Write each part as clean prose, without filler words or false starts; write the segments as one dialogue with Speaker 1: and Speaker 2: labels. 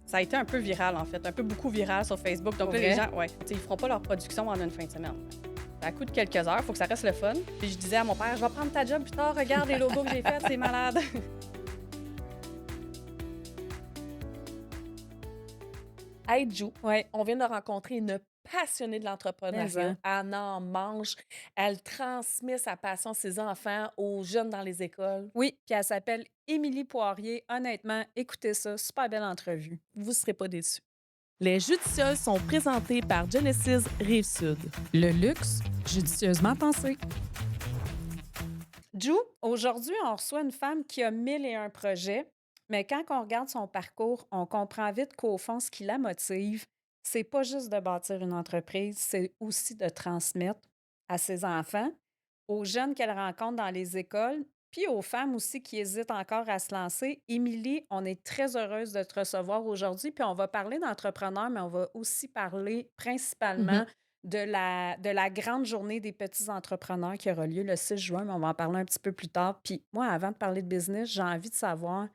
Speaker 1: Ça a été un peu viral, en fait, un peu beaucoup viral sur Facebook. Donc
Speaker 2: Pour
Speaker 1: là, les
Speaker 2: vrai?
Speaker 1: gens, ouais, tu sais, ils feront pas leur production en une fin de semaine. Ça coûte quelques heures, faut que ça reste le fun. Puis je disais à mon père: «Je vais prendre ta job plus tard, regarde les logos que j'ai faits, c'est malade.»
Speaker 2: Hey Jou,
Speaker 1: Ouais,
Speaker 2: on vient de rencontrer une passionnée de
Speaker 1: mais
Speaker 2: l'entrepreneuriat.
Speaker 1: hein.
Speaker 2: Elle en mange. Elle transmet sa passion, ses enfants, aux jeunes dans les écoles.
Speaker 3: Oui, puis elle s'appelle Émilie Poirier. Honnêtement, écoutez ça, super belle entrevue.
Speaker 2: Vous ne serez pas déçus. Les Judicieuses sont présentés par Genesis Rive-Sud.
Speaker 3: Le luxe, judicieusement pensé. Jou, aujourd'hui, on reçoit une femme qui a 1001 projets, mais quand on regarde son parcours, on comprend vite qu'au fond, ce qui la motive, c'est pas juste de bâtir une entreprise, c'est aussi de transmettre à ses enfants, aux jeunes qu'elle rencontre dans les écoles, puis aux femmes aussi qui hésitent encore à se lancer. Émilie, on est très heureuse de te recevoir aujourd'hui, puis on va parler d'entrepreneurs, mais on va aussi parler principalement
Speaker 2: Mhm.
Speaker 3: de la grande journée des petits entrepreneurs qui aura lieu le 6 juin, mais on va en parler un petit peu plus tard. Puis moi, avant de parler de business, j'ai envie de savoir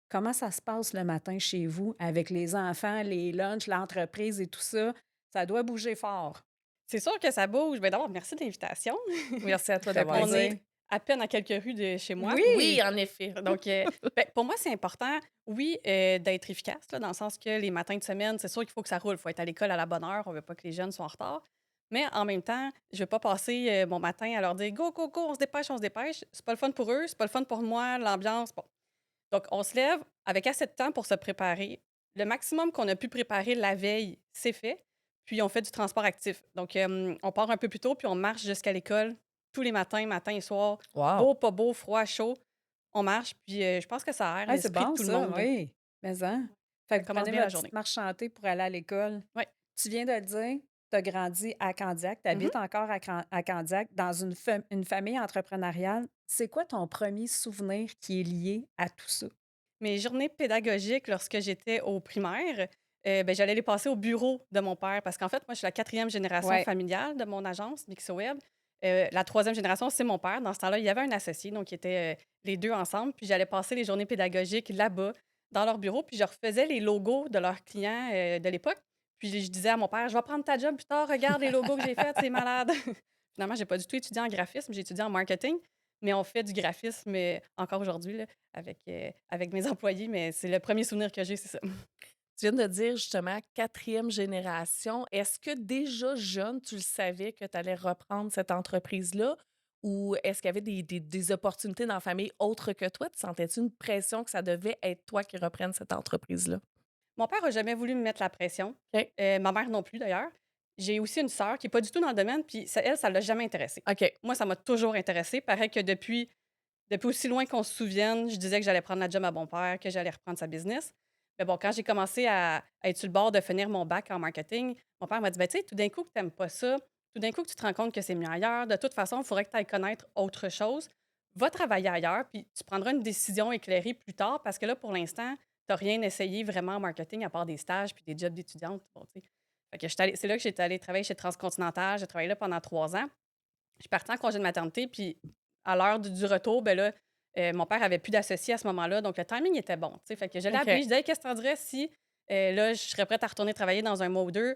Speaker 3: comment ça se passe le matin chez vous avec les enfants, les lunchs, l'entreprise et tout ça. Ça doit bouger fort.
Speaker 1: C'est sûr que ça bouge. Ben d'abord, merci de l'invitation.
Speaker 2: Merci à toi
Speaker 3: Ça fait
Speaker 2: d'avoir
Speaker 1: On
Speaker 2: dit.
Speaker 3: plaisir.
Speaker 1: est à peine à quelques rues de chez moi.
Speaker 2: Oui,
Speaker 3: Oui!
Speaker 2: en effet.
Speaker 1: Donc, ben, pour moi, c'est important, oui, d'être efficace, là, dans le sens que les matins de semaine, c'est sûr qu'il faut que ça roule. Il faut être à l'école à la bonne heure. On veut pas que les jeunes soient en retard. Mais en même temps, je veux pas passer mon matin à leur dire go, go, go, on se dépêche, on se dépêche. C'est pas le fun pour eux, c'est pas le fun pour moi, l'ambiance. Bon. Donc, on se lève avec assez de temps pour se préparer. Le maximum qu'on a pu préparer la veille, c'est fait. Puis, on fait du transport actif. Donc, on part un peu plus tôt, puis on marche jusqu'à l'école tous les matins, matin et soir.
Speaker 2: Wow.
Speaker 1: Beau, pas beau, froid, chaud. On marche, puis je pense que ça aère
Speaker 3: Ah, c'est
Speaker 1: l'esprit de
Speaker 3: bon
Speaker 1: tout le
Speaker 3: ça,
Speaker 1: monde, là.
Speaker 3: oui. Mais hein? Fait
Speaker 1: Ça
Speaker 3: que vous
Speaker 1: commence
Speaker 3: prenez
Speaker 1: bien la
Speaker 3: votre petite
Speaker 1: journée.
Speaker 3: marche chantée pour aller à l'école.
Speaker 1: Ouais.
Speaker 3: Tu viens de le dire, tu as grandi à Candiac, tu
Speaker 1: Mmh.
Speaker 3: habites encore à Candiac dans une famille entrepreneuriale. C'est quoi ton premier souvenir qui est lié à tout ça?
Speaker 1: Mes journées pédagogiques, lorsque j'étais au primaire, ben, j'allais les passer au bureau de mon père parce qu'en fait, moi, je suis la 4e génération
Speaker 3: Ouais.
Speaker 1: familiale de mon agence, MixoWeb. La 3e génération, c'est mon père. Dans ce temps-là, il y avait un associé, donc ils étaient, les 2 ensemble. Puis j'allais passer les journées pédagogiques là-bas, dans leur bureau, puis je refaisais les logos de leurs clients, de l'époque. Puis je disais à mon père: «Je vais prendre ta job plus tard, regarde les logos que j'ai faits, c'est malade.» Finalement, j'ai pas du tout étudié en graphisme, j'ai étudié en marketing, mais on fait du graphisme, encore aujourd'hui, là, avec mes employés, mais c'est le premier souvenir que j'ai, c'est ça.
Speaker 2: Tu viens de dire justement quatrième génération. Est-ce que déjà jeune, tu le savais que tu allais reprendre cette entreprise-là? Ou est-ce qu'il y avait des opportunités dans la famille autres que toi? Tu sentais-tu une pression que ça devait être toi qui reprennes cette entreprise-là?
Speaker 1: Mon père a jamais voulu me mettre la pression,
Speaker 2: OK.
Speaker 1: ma mère non plus d'ailleurs. J'ai aussi une sœur qui est pas du tout dans le domaine, puis ça elle, ça l'a jamais intéressée.
Speaker 2: OK.
Speaker 1: Moi, ça m'a toujours intéressée. Pareil que depuis aussi loin qu'on se souvienne, je disais que j'allais prendre la job à mon père, que j'allais reprendre sa business. Mais bon, quand j'ai commencé à être sur le bord de finir mon bac en marketing, mon père m'a dit: «Ben, tu sais, tout d'un coup que tu pas ça, tout d'un coup que tu te rends compte que c'est mieux ailleurs, de toute façon, il faudrait que tu ailles connaître autre chose. Va travailler ailleurs, puis tu prendras une décision éclairée plus tard parce que là, pour l'instant, tu as rien essayé vraiment en marketing à part des stages puis des jobs d'étudiante.» Bon, tu sais. Fait que c'est là que j'étais allée travailler chez Transcontinental. J'ai travaillé là pendant 3 ans. Je suis partie en congé de maternité, puis à l'heure du retour, ben là, mon père avait plus d'associés à ce moment-là, donc le timing était bon, tu sais. Fait que je l'ai appelé,
Speaker 2: OK.
Speaker 1: je dis: «Hey, qu'est-ce que tu en dirais si, là, je serais prête à retourner travailler dans un mois ou 2,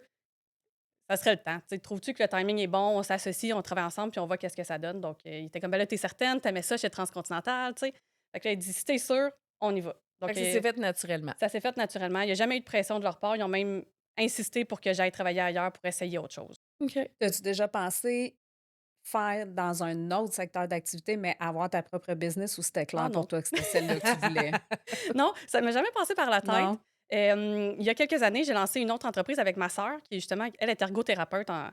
Speaker 1: ça serait le temps. Tu sais, trouves-tu que le timing est bon? On s'associe, on travaille ensemble, puis on voit qu'est-ce que ça donne.» Donc, il était comme: «Ben là, t'es certaine? T'aimais ça chez Transcontinental?» Tu sais? Fait que là, il dit: «Si tu sûr, on y va.»
Speaker 2: Fait
Speaker 1: Donc,
Speaker 2: que ça s'est fait naturellement.
Speaker 1: ça s'est fait naturellement. Il y a jamais eu de pression de leur part. Ils ont même insisté pour que j'aille travailler ailleurs pour essayer autre chose.
Speaker 2: OK.
Speaker 3: As-tu déjà pensé faire dans un autre secteur d'activité, mais avoir ta propre business ou c'était
Speaker 1: Ah
Speaker 3: clair pour
Speaker 1: non.
Speaker 3: toi que c'était celle-là que tu voulais?
Speaker 1: Non, ça m'est jamais passé par la tête.
Speaker 3: Non?
Speaker 1: Il y a quelques années, j'ai lancé une autre entreprise avec ma sœur qui est justement elle est ergothérapeute en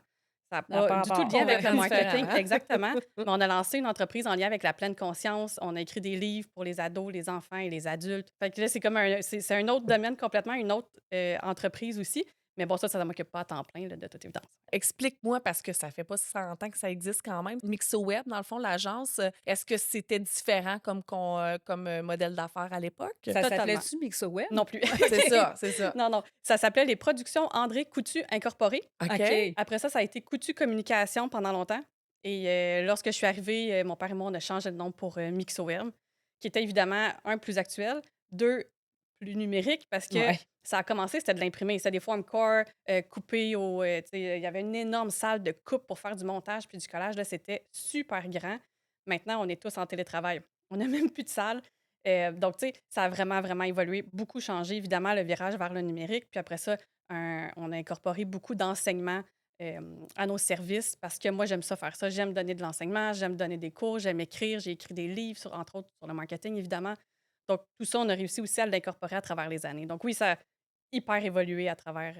Speaker 1: ça a
Speaker 3: À
Speaker 1: pas
Speaker 3: part
Speaker 1: du tout de lien avec le
Speaker 2: Complètement différent,
Speaker 1: marketing
Speaker 2: hein?
Speaker 1: exactement, mais on a lancé une entreprise en lien avec la pleine conscience. On a écrit des livres pour les ados, les enfants et les adultes. Fait que là, c'est comme c'est un autre domaine complètement, une autre, entreprise aussi. Mais bon, ça m'occupe pas à temps plein, là, de toute évidence.
Speaker 2: Explique-moi, parce que ça fait pas 100 ans que ça existe quand même. MixoWeb, dans le fond, l'agence, est-ce que c'était différent comme modèle d'affaires à l'époque?
Speaker 3: Ça
Speaker 1: Totalement.
Speaker 3: s'appelait-tu MixoWeb?
Speaker 1: Non plus.
Speaker 2: C'est ça, c'est ça.
Speaker 1: Non, non. Ça s'appelait les Productions André Coutu Incorporées.
Speaker 2: OK.
Speaker 1: Après ça a été Coutu Communication pendant longtemps et lorsque je suis arrivée, mon père et moi, on a changé de nom pour, MixoWeb, qui était évidemment, un plus actuel, 2 plus numérique parce que
Speaker 3: Ouais.
Speaker 1: ça a commencé, c'était de l'imprimer. C'était des form core coupés tu sais, il y avait une énorme salle de coupe pour faire du montage puis du collage. Là, c'était super grand. Maintenant, on est tous en télétravail. On n'a même plus de salle. Donc, tu sais, ça a vraiment, vraiment évolué, beaucoup changé. Évidemment, le virage vers le numérique. Puis après ça, on a incorporé beaucoup d'enseignements à nos services parce que moi, j'aime ça faire ça. J'aime donner de l'enseignement, j'aime donner des cours, j'aime écrire. J'ai écrit des livres, entre autres sur le marketing, évidemment. Donc, tout ça, on a réussi aussi à l'incorporer à travers les années. Donc, oui, ça a hyper évolué à travers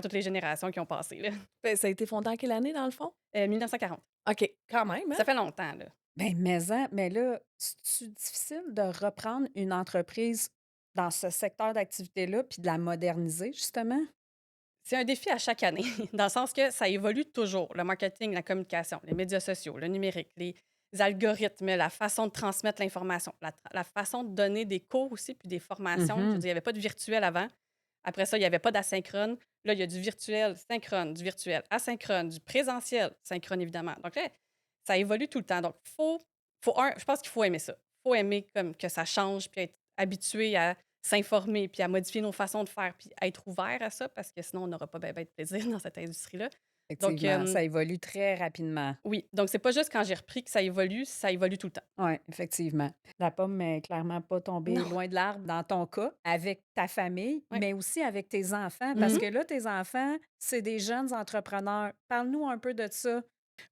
Speaker 1: toutes les générations qui ont passé. Là.
Speaker 2: Ben, ça a été fondé en quelle année, dans le fond?
Speaker 1: 1940.
Speaker 2: OK, quand même, hein?
Speaker 1: Ça fait longtemps, là.
Speaker 3: Ben, mais là, c'est-tu difficile de reprendre une entreprise dans ce secteur d'activité-là puis de la moderniser, justement?
Speaker 1: C'est un défi à chaque année, dans le sens que ça évolue toujours. Le marketing, la communication, les médias sociaux, le numérique, les algorithmes, la façon de transmettre l'information, la façon de donner des cours aussi, puis des formations. Je veux
Speaker 3: Mhm.
Speaker 1: dire, il n'y avait pas de virtuel avant. Après ça, il n'y avait pas d'asynchrone. Là, il y a du virtuel synchrone, du virtuel asynchrone, du présentiel synchrone, évidemment. Donc là, ça évolue tout le temps. Donc, je pense qu'il faut aimer ça. Il faut aimer comme que ça change, puis être habitué à s'informer, puis à modifier nos façons de faire, puis être ouvert à ça, parce que sinon, on n'aura pas ben de plaisir dans cette industrie-là. Donc,
Speaker 3: Effectivement, ça évolue très rapidement.
Speaker 1: oui. Donc, c'est pas juste quand j'ai repris que ça évolue tout le temps.
Speaker 3: Oui, effectivement. La pomme est clairement pas tombée
Speaker 1: Non.
Speaker 3: loin de l'arbre dans ton cas, avec ta famille,
Speaker 1: Ouais.
Speaker 3: mais aussi avec tes enfants, parce
Speaker 1: Mhm.
Speaker 3: que là, tes enfants, c'est des jeunes entrepreneurs. Parle-nous un peu de ça.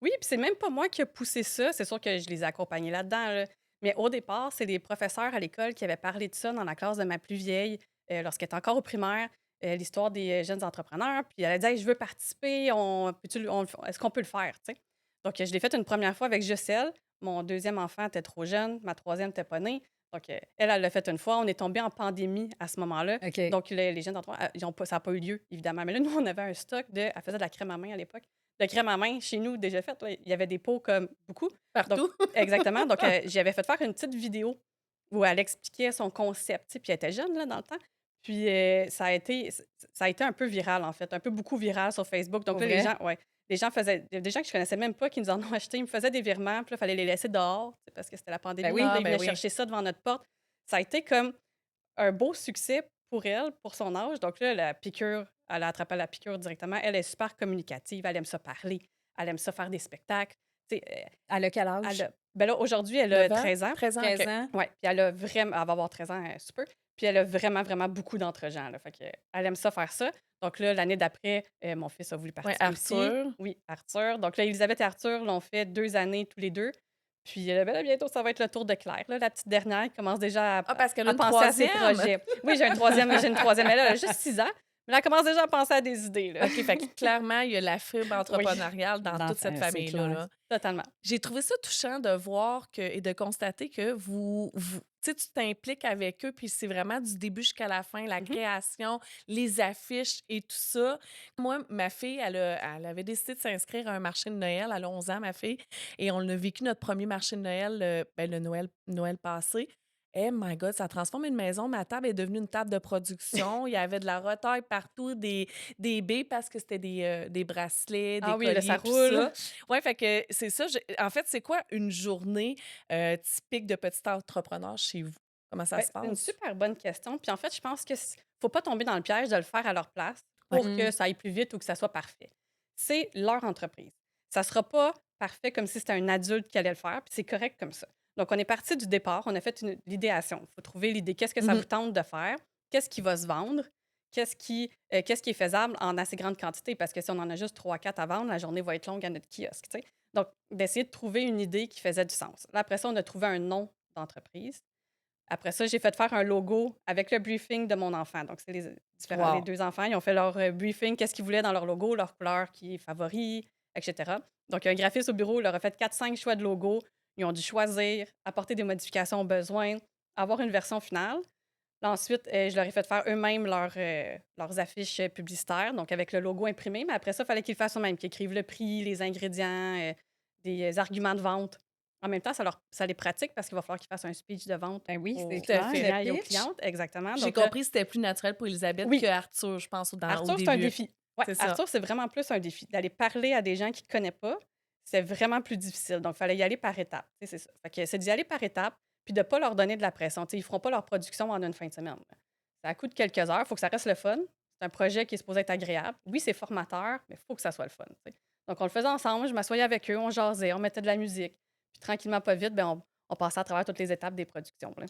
Speaker 1: Oui, puis c'est même pas moi qui a poussé ça. C'est sûr que je les ai accompagnés là-dedans, là. Mais au départ, c'est des professeurs à l'école qui avaient parlé de ça dans la classe de ma plus vieille, lorsqu'elle était encore au primaire, l'histoire des jeunes entrepreneurs. Puis elle a dit: «Hey, je veux participer, est-ce qu'on peut le faire?» tu sais? Donc, je l'ai fait une première fois avec Jussel. Mon deuxième enfant était trop jeune, ma troisième n'était pas née. Donc, elle l'a fait une fois. On est tombé en pandémie à ce moment-là.
Speaker 3: OK.
Speaker 1: Donc, les jeunes entrepreneurs, ça n'a pas eu lieu, évidemment. Mais là, nous, on avait un stock elle faisait de la crème à main à l'époque de crème à main chez nous déjà faite. Ouais. Il y avait des pots comme beaucoup. Donc,
Speaker 2: Partout?
Speaker 1: exactement. Donc, j'avais fait faire une petite vidéo où elle expliquait son concept. Tu sais, puis elle était jeune là, dans le temps. Puis ça a été un peu viral, en fait, un peu beaucoup viral sur Facebook. Donc
Speaker 3: Pour
Speaker 1: là,
Speaker 3: vrai?
Speaker 1: les gens faisaient, il y a des gens que je connaissais même pas qui nous en ont acheté. Ils me faisaient des virements, puis là, il fallait les laisser dehors tu sais, parce que c'était la
Speaker 3: Ben
Speaker 1: pandémie.
Speaker 3: oui.
Speaker 1: Puis là,
Speaker 2: Ah,
Speaker 1: ils
Speaker 2: ben
Speaker 1: venaient
Speaker 2: oui.
Speaker 1: chercher ça devant notre porte. Ça a été comme un beau succès pour elle, pour son âge. Donc là, la piqûre, elle a attrapé la piqûre directement. Elle est super communicative, elle aime ça parler, elle aime ça faire des spectacles. Tu sais,
Speaker 3: Elle a quel
Speaker 1: elle
Speaker 3: âge?
Speaker 1: a ben là, aujourd'hui, elle a
Speaker 2: 9 ans?
Speaker 1: 13 ans.
Speaker 2: 13 ans?
Speaker 3: 13
Speaker 2: OK.
Speaker 3: ans?
Speaker 1: Ouais, puis elle va avoir 13 ans, sous peu. Puis elle a vraiment, vraiment beaucoup d'entre-gens, là. Fait que, elle aime ça faire ça. Donc là, l'année d'après, mon fils a voulu
Speaker 2: Ouais,
Speaker 1: participer aussi.
Speaker 2: Arthur.
Speaker 1: Oui, Arthur. Donc là, Élisabeth et Arthur l'ont fait 2 années tous les 2. Puis, ben là, bientôt, ça va être le tour de Claire, là, la petite dernière qui commence déjà
Speaker 2: Ah, parce qu'elle a
Speaker 1: à
Speaker 2: une
Speaker 1: penser à ses
Speaker 2: troisième?
Speaker 1: projets. Oui, j'ai une troisième. Elle a juste 6 ans, mais elle commence déjà à penser à des idées, là.
Speaker 2: OK, fait que clairement, il y a la fibre
Speaker 1: Oui,
Speaker 2: entrepreneuriale dans toute cette
Speaker 3: C'est
Speaker 2: famille-là,
Speaker 3: clair.
Speaker 2: là.
Speaker 1: totalement.
Speaker 2: J'ai trouvé ça touchant de voir et de constater que tu sais, tu t'impliques avec eux, puis c'est vraiment du début jusqu'à la fin, la
Speaker 1: Mhm.
Speaker 2: création, les affiches et tout ça. Moi, ma fille, elle avait décidé de s'inscrire à un marché de Noël. Elle a 11 ans, ma fille, et on a vécu notre premier marché de Noël, le Noël passé. Eh my God, ça transforme une maison. Ma table est devenue une table de production. Il y avait de la retaille partout, des baies parce que c'était des bracelets, des
Speaker 1: Ah oui, là, ça
Speaker 2: colliers, tout
Speaker 1: roule.
Speaker 2: ça. Ouais, fait que c'est ça. En fait, c'est quoi une journée typique de petit entrepreneur chez vous? Comment ça
Speaker 1: Ben,
Speaker 2: se
Speaker 1: c'est une
Speaker 2: passe?
Speaker 1: super bonne question. Puis en fait, je pense que faut pas tomber dans le piège de le faire à leur place
Speaker 2: Ouais.
Speaker 1: pour que ça aille plus vite ou que ça soit parfait. C'est leur entreprise. Ça sera pas parfait comme si c'était un adulte qui allait le faire, puis c'est correct comme ça. Donc, on est parti du départ, on a fait l'idéation. Il faut trouver l'idée. Qu'est-ce que ça
Speaker 2: Mhm.
Speaker 1: vous tente de faire? Qu'est-ce qui va se vendre? Qu'est-ce qui est faisable en assez grande quantité? Parce que si on en a juste 3 4 à vendre, la journée va être longue à notre kiosque. Tu sais. Donc, d'essayer de trouver une idée qui faisait du sens. Là, après ça, on a trouvé un nom d'entreprise. Après ça, j'ai fait faire un logo avec le briefing de mon enfant. Donc, c'est les
Speaker 2: Wow.
Speaker 1: 2 enfants, ils ont fait leur, briefing, qu'est-ce qu'ils voulaient dans leur logo, leur couleur qui est favori, et cetera. Donc, un graphiste au bureau leur a fait 4 5 choix de logo. Ils ont dû choisir, apporter des modifications au besoin, avoir une version finale. Là, ensuite, je leur ai fait faire eux-mêmes leurs affiches, publicitaires, donc avec le logo imprimé. Mais après ça, il fallait qu'ils le fassent eux-mêmes, qu'ils écrivent le prix, les ingrédients, des arguments de vente. En même temps, ça les pratique parce qu'il va falloir qu'ils fassent un speech de vente
Speaker 3: Ben oui, c'est
Speaker 1: aux
Speaker 2: Tout à
Speaker 3: clair,
Speaker 2: fait.
Speaker 1: clients
Speaker 3: le
Speaker 1: et aux
Speaker 3: pitch.
Speaker 1: clientes. Exactement.
Speaker 2: J'ai
Speaker 1: Donc là,
Speaker 2: compris que c'était plus naturel pour Elisabeth que
Speaker 1: oui,
Speaker 2: Arthur, je pense, au
Speaker 1: Arthur, c'est un
Speaker 2: début.
Speaker 1: défi. Ouais,
Speaker 2: C'est ça.
Speaker 1: Arthur, c'est vraiment plus un défi. D'aller parler à des gens qu'il ne connaît pas, c'est vraiment plus difficile. Donc, il fallait y aller par étapes. Tu sais, c'est ça. Fait que c'est d'y aller par étapes, puis de ne pas leur donner de la pression. Tu sais, ils ne feront pas leur production en une fin de semaine, là. Ça coûte quelques heures, il faut que ça reste le fun. C'est un projet qui est supposé être agréable. Oui, c'est formateur, mais il faut que ça soit le fun, tu sais. Donc, on le faisait ensemble, je m'assoyais avec eux, on jasait, on mettait de la musique. Puis tranquillement, pas vite, ben, on passait à travers toutes les étapes des productions, là.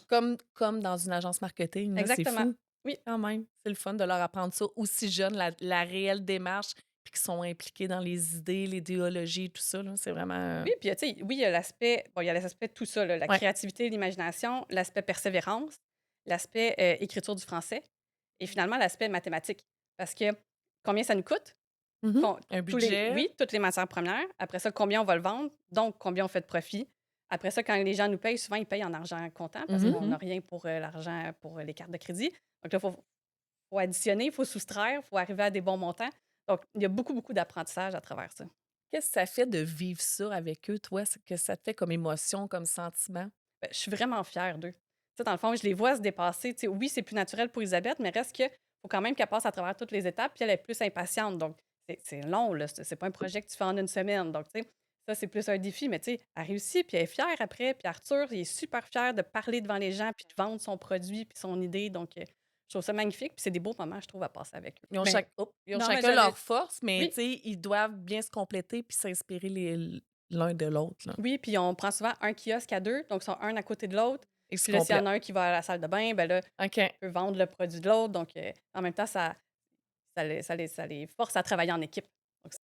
Speaker 2: Comme dans une agence marketing, là, c'est
Speaker 1: Exactement.
Speaker 2: fou.
Speaker 1: Oui.
Speaker 2: Quand même, c'est le fun de leur apprendre ça aussi jeune, la réelle démarche, puis qu'ils sont impliqués dans les idées, l'idéologie, tout ça, là, c'est vraiment,
Speaker 1: Oui, puis, tu sais, oui, il y a l'aspect bon, il y a l'aspect de tout ça, là, la
Speaker 2: ouais.
Speaker 1: créativité, l'imagination, l'aspect persévérance, l'aspect, écriture du français et finalement l'aspect mathématique. Parce que combien ça nous coûte?
Speaker 2: Mmh.
Speaker 1: Con
Speaker 2: Un
Speaker 1: tous les
Speaker 2: budget.
Speaker 1: oui, toutes les matières premières. Après ça, combien on va le vendre, donc combien on fait de profit. Après ça, quand les gens nous payent, souvent, ils payent en argent comptant parce
Speaker 2: Mmh.
Speaker 1: qu'on n'a rien pour, l'argent pour, les cartes de crédit. Donc là, faut additionner, il faut soustraire, il faut arriver à des bons montants. Donc il y a beaucoup, beaucoup d'apprentissage à travers ça.
Speaker 2: Qu'est-ce que ça fait de vivre ça avec eux, toi? C'est que ça te fait comme émotion, comme sentiment?
Speaker 1: Je suis vraiment fière d'eux. Tu sais, dans le fond, je les vois se dépasser. Tu sais, oui, c'est plus naturel pour Elisabeth, mais reste que faut quand même qu'elle passe à travers toutes les étapes, puis elle est plus impatiente. Donc, c'est long, là. C'est pas un projet que tu fais en une semaine. Donc, tu sais, ça, c'est plus un défi, mais tu sais, elle réussit, puis elle est fière après. Puis Arthur, il est super fier de parler devant les gens, puis de vendre son produit, puis son idée. Donc, je trouve ça magnifique, puis c'est des beaux moments, je trouve, à passer avec eux.
Speaker 3: Mais
Speaker 2: Ils ont
Speaker 3: non, mais
Speaker 2: chacun
Speaker 3: j'allais
Speaker 2: leur force, mais
Speaker 1: Oui,
Speaker 2: tu sais, ils doivent bien se compléter puis s'inspirer l'un de l'autre, là.
Speaker 1: oui, puis on prend souvent un kiosque à deux, donc ils sont un à côté de l'autre.
Speaker 2: Ils se
Speaker 1: Puis là, s'il y en
Speaker 2: complètent.
Speaker 1: a un qui va à la salle de bain, ben là,
Speaker 2: OK.
Speaker 1: peut vendre le produit de l'autre. Donc, en même temps, ça les force à travailler en équipe. Donc c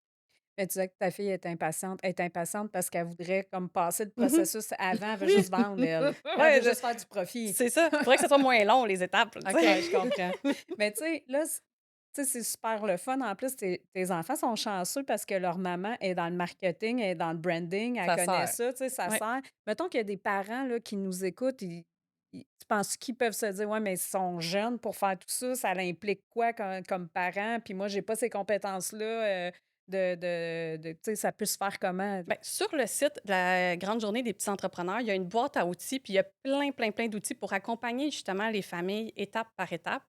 Speaker 3: mais tu disais que ta fille est impatiente. Elle est impatiente parce qu'elle voudrait comme passer le
Speaker 1: Mmh.
Speaker 3: processus avant, elle veut
Speaker 1: Oui.
Speaker 3: juste vendre, elle. Elle
Speaker 1: Ouais,
Speaker 3: veut juste faire du profit.
Speaker 1: c'est ça. Il faudrait que ça soit moins long, les étapes, là, tu
Speaker 2: OK.
Speaker 1: sais.
Speaker 3: Ouais, je comprends. Mais tu sais, là, tu sais, c'est super le fun. En plus, tes enfants sont chanceux parce que leur maman est dans le marketing, elle est dans le branding, elle
Speaker 2: Ça
Speaker 3: connaît
Speaker 2: sert.
Speaker 3: ça, tu sais, ça
Speaker 1: Ouais.
Speaker 3: sert. Mettons qu'il y a des parents là, qui nous écoutent, tu penses qu'ils peuvent se dire, ouais, mais ils sont jeunes pour faire tout ça, ça implique quoi comme parent? Puis moi, j'ai pas ces compétences-là. Tu sais, ça peut se faire comment?
Speaker 1: Ben, sur le site de la Grande Journée des petits entrepreneurs, il y a une boîte à outils, puis il y a plein, plein, plein d'outils pour accompagner justement les familles étape par étape.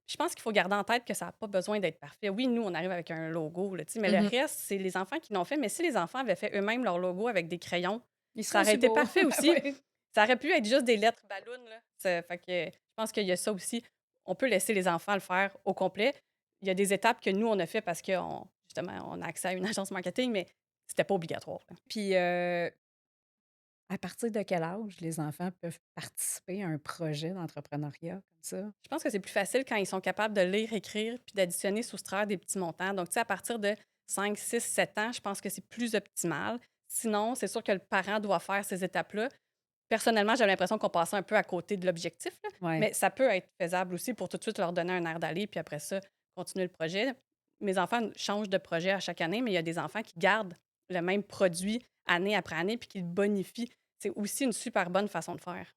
Speaker 1: Je pense qu'il faut garder en tête que ça a pas besoin d'être parfait. Oui, nous, on arrive avec un logo, là, tu sais, mais le
Speaker 2: Mmh.
Speaker 1: reste, c'est les enfants qui l'ont fait. Mais si les enfants avaient fait eux-mêmes leur logo avec des crayons,
Speaker 3: Ils
Speaker 1: ça
Speaker 3: seraient
Speaker 1: aurait
Speaker 3: aussi
Speaker 1: été
Speaker 3: beaux.
Speaker 1: parfait aussi.
Speaker 3: Oui.
Speaker 1: Ça aurait pu être juste des lettres ballon, là. Fait que je pense qu'il y a ça aussi. On peut laisser les enfants le faire au complet. Il y a des étapes que nous, on a fait parce qu'on justement, on a accès à une agence marketing, mais c'était pas obligatoire, là.
Speaker 3: Puis, à partir de quel âge les enfants peuvent participer à un projet d'entrepreneuriat comme ça?
Speaker 1: Je pense que c'est plus facile quand ils sont capables de lire, écrire, puis d'additionner, soustraire des petits montants. Donc, tu sais, à partir de 5, 6, 7 ans, je pense que c'est plus optimal. Sinon, c'est sûr que le parent doit faire ces étapes-là. Personnellement, j'avais l'impression qu'on passait un peu à côté de l'objectif, là,
Speaker 3: Ouais.
Speaker 1: mais ça peut être faisable aussi pour tout de suite leur donner un air d'aller, puis après ça, continuer le projet. Mes enfants changent de projet à chaque année, mais il y a des enfants qui gardent le même produit année après année, puis qui le bonifient. C'est aussi une super bonne façon de faire.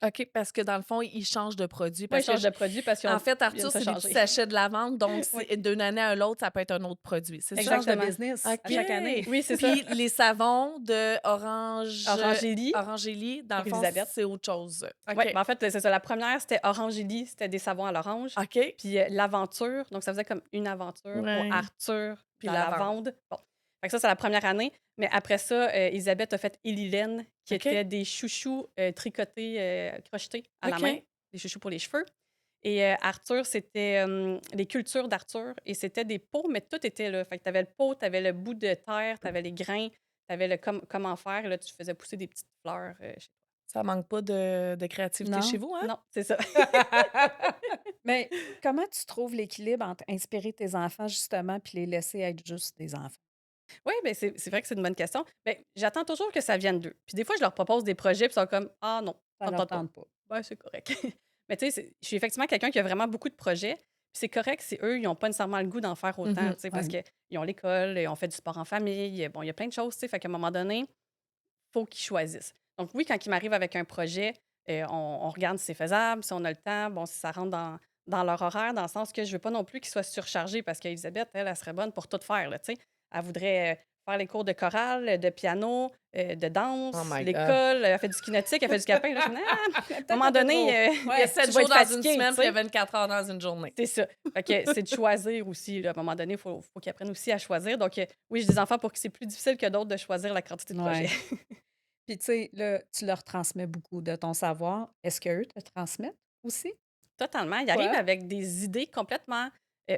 Speaker 2: OK, parce que dans le fond, ils changent de produit.
Speaker 1: Moi, ils
Speaker 2: Parce que
Speaker 1: changent de produit parce qu'ils
Speaker 2: en fait,
Speaker 1: viennent
Speaker 2: Arthur,
Speaker 1: se
Speaker 2: c'est des petits
Speaker 1: changer.
Speaker 2: sachets de lavande, donc
Speaker 1: Oui,
Speaker 2: d'une année à l'autre, ça peut être un autre produit, c'est
Speaker 3: Ils
Speaker 2: ça?
Speaker 3: changent de
Speaker 1: exactement.
Speaker 3: business à
Speaker 2: OK.
Speaker 3: chaque année.
Speaker 1: Oui, c'est ça.
Speaker 2: Puis les savons de
Speaker 1: Orangélie
Speaker 2: Orangélie, dans le
Speaker 1: pour
Speaker 2: fond,
Speaker 1: Élisabeth.
Speaker 2: c'est autre chose.
Speaker 1: Oui,
Speaker 2: OK.
Speaker 1: ben, en fait, c'est ça. La première, c'était Orangélie, c'était des savons à l'orange.
Speaker 2: OK.
Speaker 1: Puis l'aventure, donc ça faisait comme une aventure pour
Speaker 2: Ouais.
Speaker 1: Arthur,
Speaker 2: Puis
Speaker 1: la
Speaker 2: lavande.
Speaker 1: lavande. Bon, fait que ça, c'est la première année. Mais après ça, Elisabeth a fait Élilène, qui
Speaker 2: OK.
Speaker 1: étaient des chouchous tricotés, crochetés à la main,
Speaker 2: OK.
Speaker 1: des chouchous pour les cheveux. Et Arthur, c'était les cultures d'Arthur. Et c'était des pots, mais tout était là. Fait que tu avais le pot, tu avais le bout de terre, tu avais les grains, tu avais le comment faire. Et là, tu faisais pousser des petites fleurs chez
Speaker 2: Ça manque pas de créativité chez
Speaker 3: Non?
Speaker 2: vous,
Speaker 1: toi.
Speaker 2: hein?
Speaker 1: Non, c'est ça.
Speaker 3: Mais comment tu trouves l'équilibre entre inspirer tes enfants justement puis les laisser être juste des enfants?
Speaker 1: Oui, ben c'est vrai que c'est une bonne question. Ben, j'attends toujours que ça vienne d'eux. Puis des fois, je leur propose des projets, puis ils sont comme: «Ah non,
Speaker 3: Ça
Speaker 1: ça me
Speaker 3: leur
Speaker 1: tente pas».
Speaker 3: tente pas.
Speaker 1: Ouais, c'est correct. Mais tu sais, je suis effectivement quelqu'un qui a vraiment beaucoup de projets. Puis c'est correct si eux, ils n'ont pas nécessairement le goût d'en faire autant,
Speaker 2: Mhm.
Speaker 1: tu sais, parce
Speaker 3: Ouais.
Speaker 1: qu'ils ont l'école, on fait du sport en famille, bon, il y a plein de choses, tu sais. Fait qu'à un moment donné, faut qu'ils choisissent. Donc oui, quand ils m'arrivent avec un projet, on regarde si c'est faisable, si on a le temps, bon, si ça rentre dans leur horaire, dans le sens que je veux pas non plus qu'ils soient surchargés parce qu'Élisabeth, elle serait bonne pour tout faire, là, tu sais. Elle voudrait, faire les cours de chorale, de piano, de
Speaker 2: Oh
Speaker 1: danse,
Speaker 2: my God.
Speaker 1: l'école, elle fait du ski nautique, elle fait du capin. Là, je me dis: «Ah, à un
Speaker 3: Peut-être
Speaker 1: moment
Speaker 3: un peu
Speaker 1: donné,
Speaker 3: trop.
Speaker 2: Il y a
Speaker 3: Ouais.
Speaker 2: 7
Speaker 1: tu vas
Speaker 2: jours
Speaker 1: être
Speaker 2: dans une
Speaker 1: fatigué»,
Speaker 2: semaine,
Speaker 1: tu
Speaker 2: puis il y a
Speaker 1: sais?
Speaker 2: 24 heures dans une journée.
Speaker 1: C'est ça. Fait que c'est de choisir aussi, là. À un moment donné, faut qu'ils apprennent aussi à choisir. Donc oui, j'ai des enfants pour qui c'est plus difficile que d'autres de choisir la quantité de projets.
Speaker 3: Ouais. Puis tu sais, là, tu leur transmets beaucoup de ton savoir. Est-ce qu'eux te transmettent aussi?
Speaker 1: Totalement. Ils arrivent
Speaker 3: Quoi?
Speaker 1: avec des idées complètement,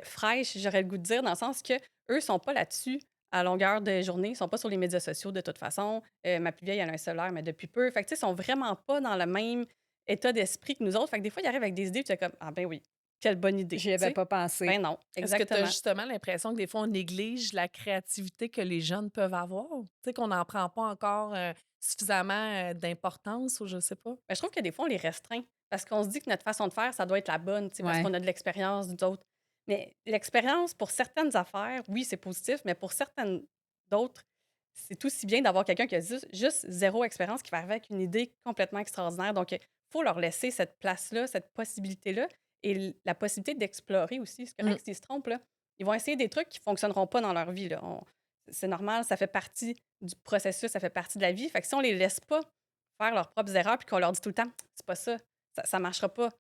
Speaker 1: fraîches, j'aurais le goût de dire, dans le sens que eux sont pas là-dessus à longueur de journée. Ils sont pas sur les médias sociaux de toute façon. Ma plus vieille, elle a un cellulaire, mais depuis peu. Fait que, tu sais, ils sont vraiment pas dans le même état d'esprit que nous autres. Fait que des fois, ils arrivent avec des idées, puis tu es comme: «Ah ben oui, quelle bonne idée»,
Speaker 3: J'y
Speaker 1: tu
Speaker 3: avais
Speaker 1: sais?
Speaker 3: pas pensé.
Speaker 1: Ben non,
Speaker 2: Est-ce que tu as
Speaker 1: exactement.
Speaker 2: justement l'impression que des fois on néglige la créativité que les jeunes peuvent avoir? Tu sais, qu'on n'en prend pas encore, suffisamment, d'importance ou je sais pas?
Speaker 1: Ben, je trouve que des fois, on les restreint parce qu'on se dit que notre façon de faire, ça doit être la bonne, tu sais, parce
Speaker 3: Ouais.
Speaker 1: qu'on a de l'expérience, nous autres. Mais l'expérience, pour certaines affaires, oui, c'est positif, mais pour certaines d'autres, c'est aussi bien d'avoir quelqu'un qui a juste 0 expérience, qui va arriver avec une idée complètement extraordinaire. Donc, il faut leur laisser cette place-là, cette possibilité-là et la possibilité d'explorer aussi. C'est
Speaker 2: Mmh.
Speaker 1: correct s'ils se trompent, là. Ils vont essayer des trucs qui ne fonctionneront pas dans leur vie, là. C'est normal, ça fait partie du processus, ça fait partie de la vie. Fait que si on les laisse pas faire leurs propres erreurs puis qu'on leur dit tout le temps: «C'est pas ça, ça marchera pas».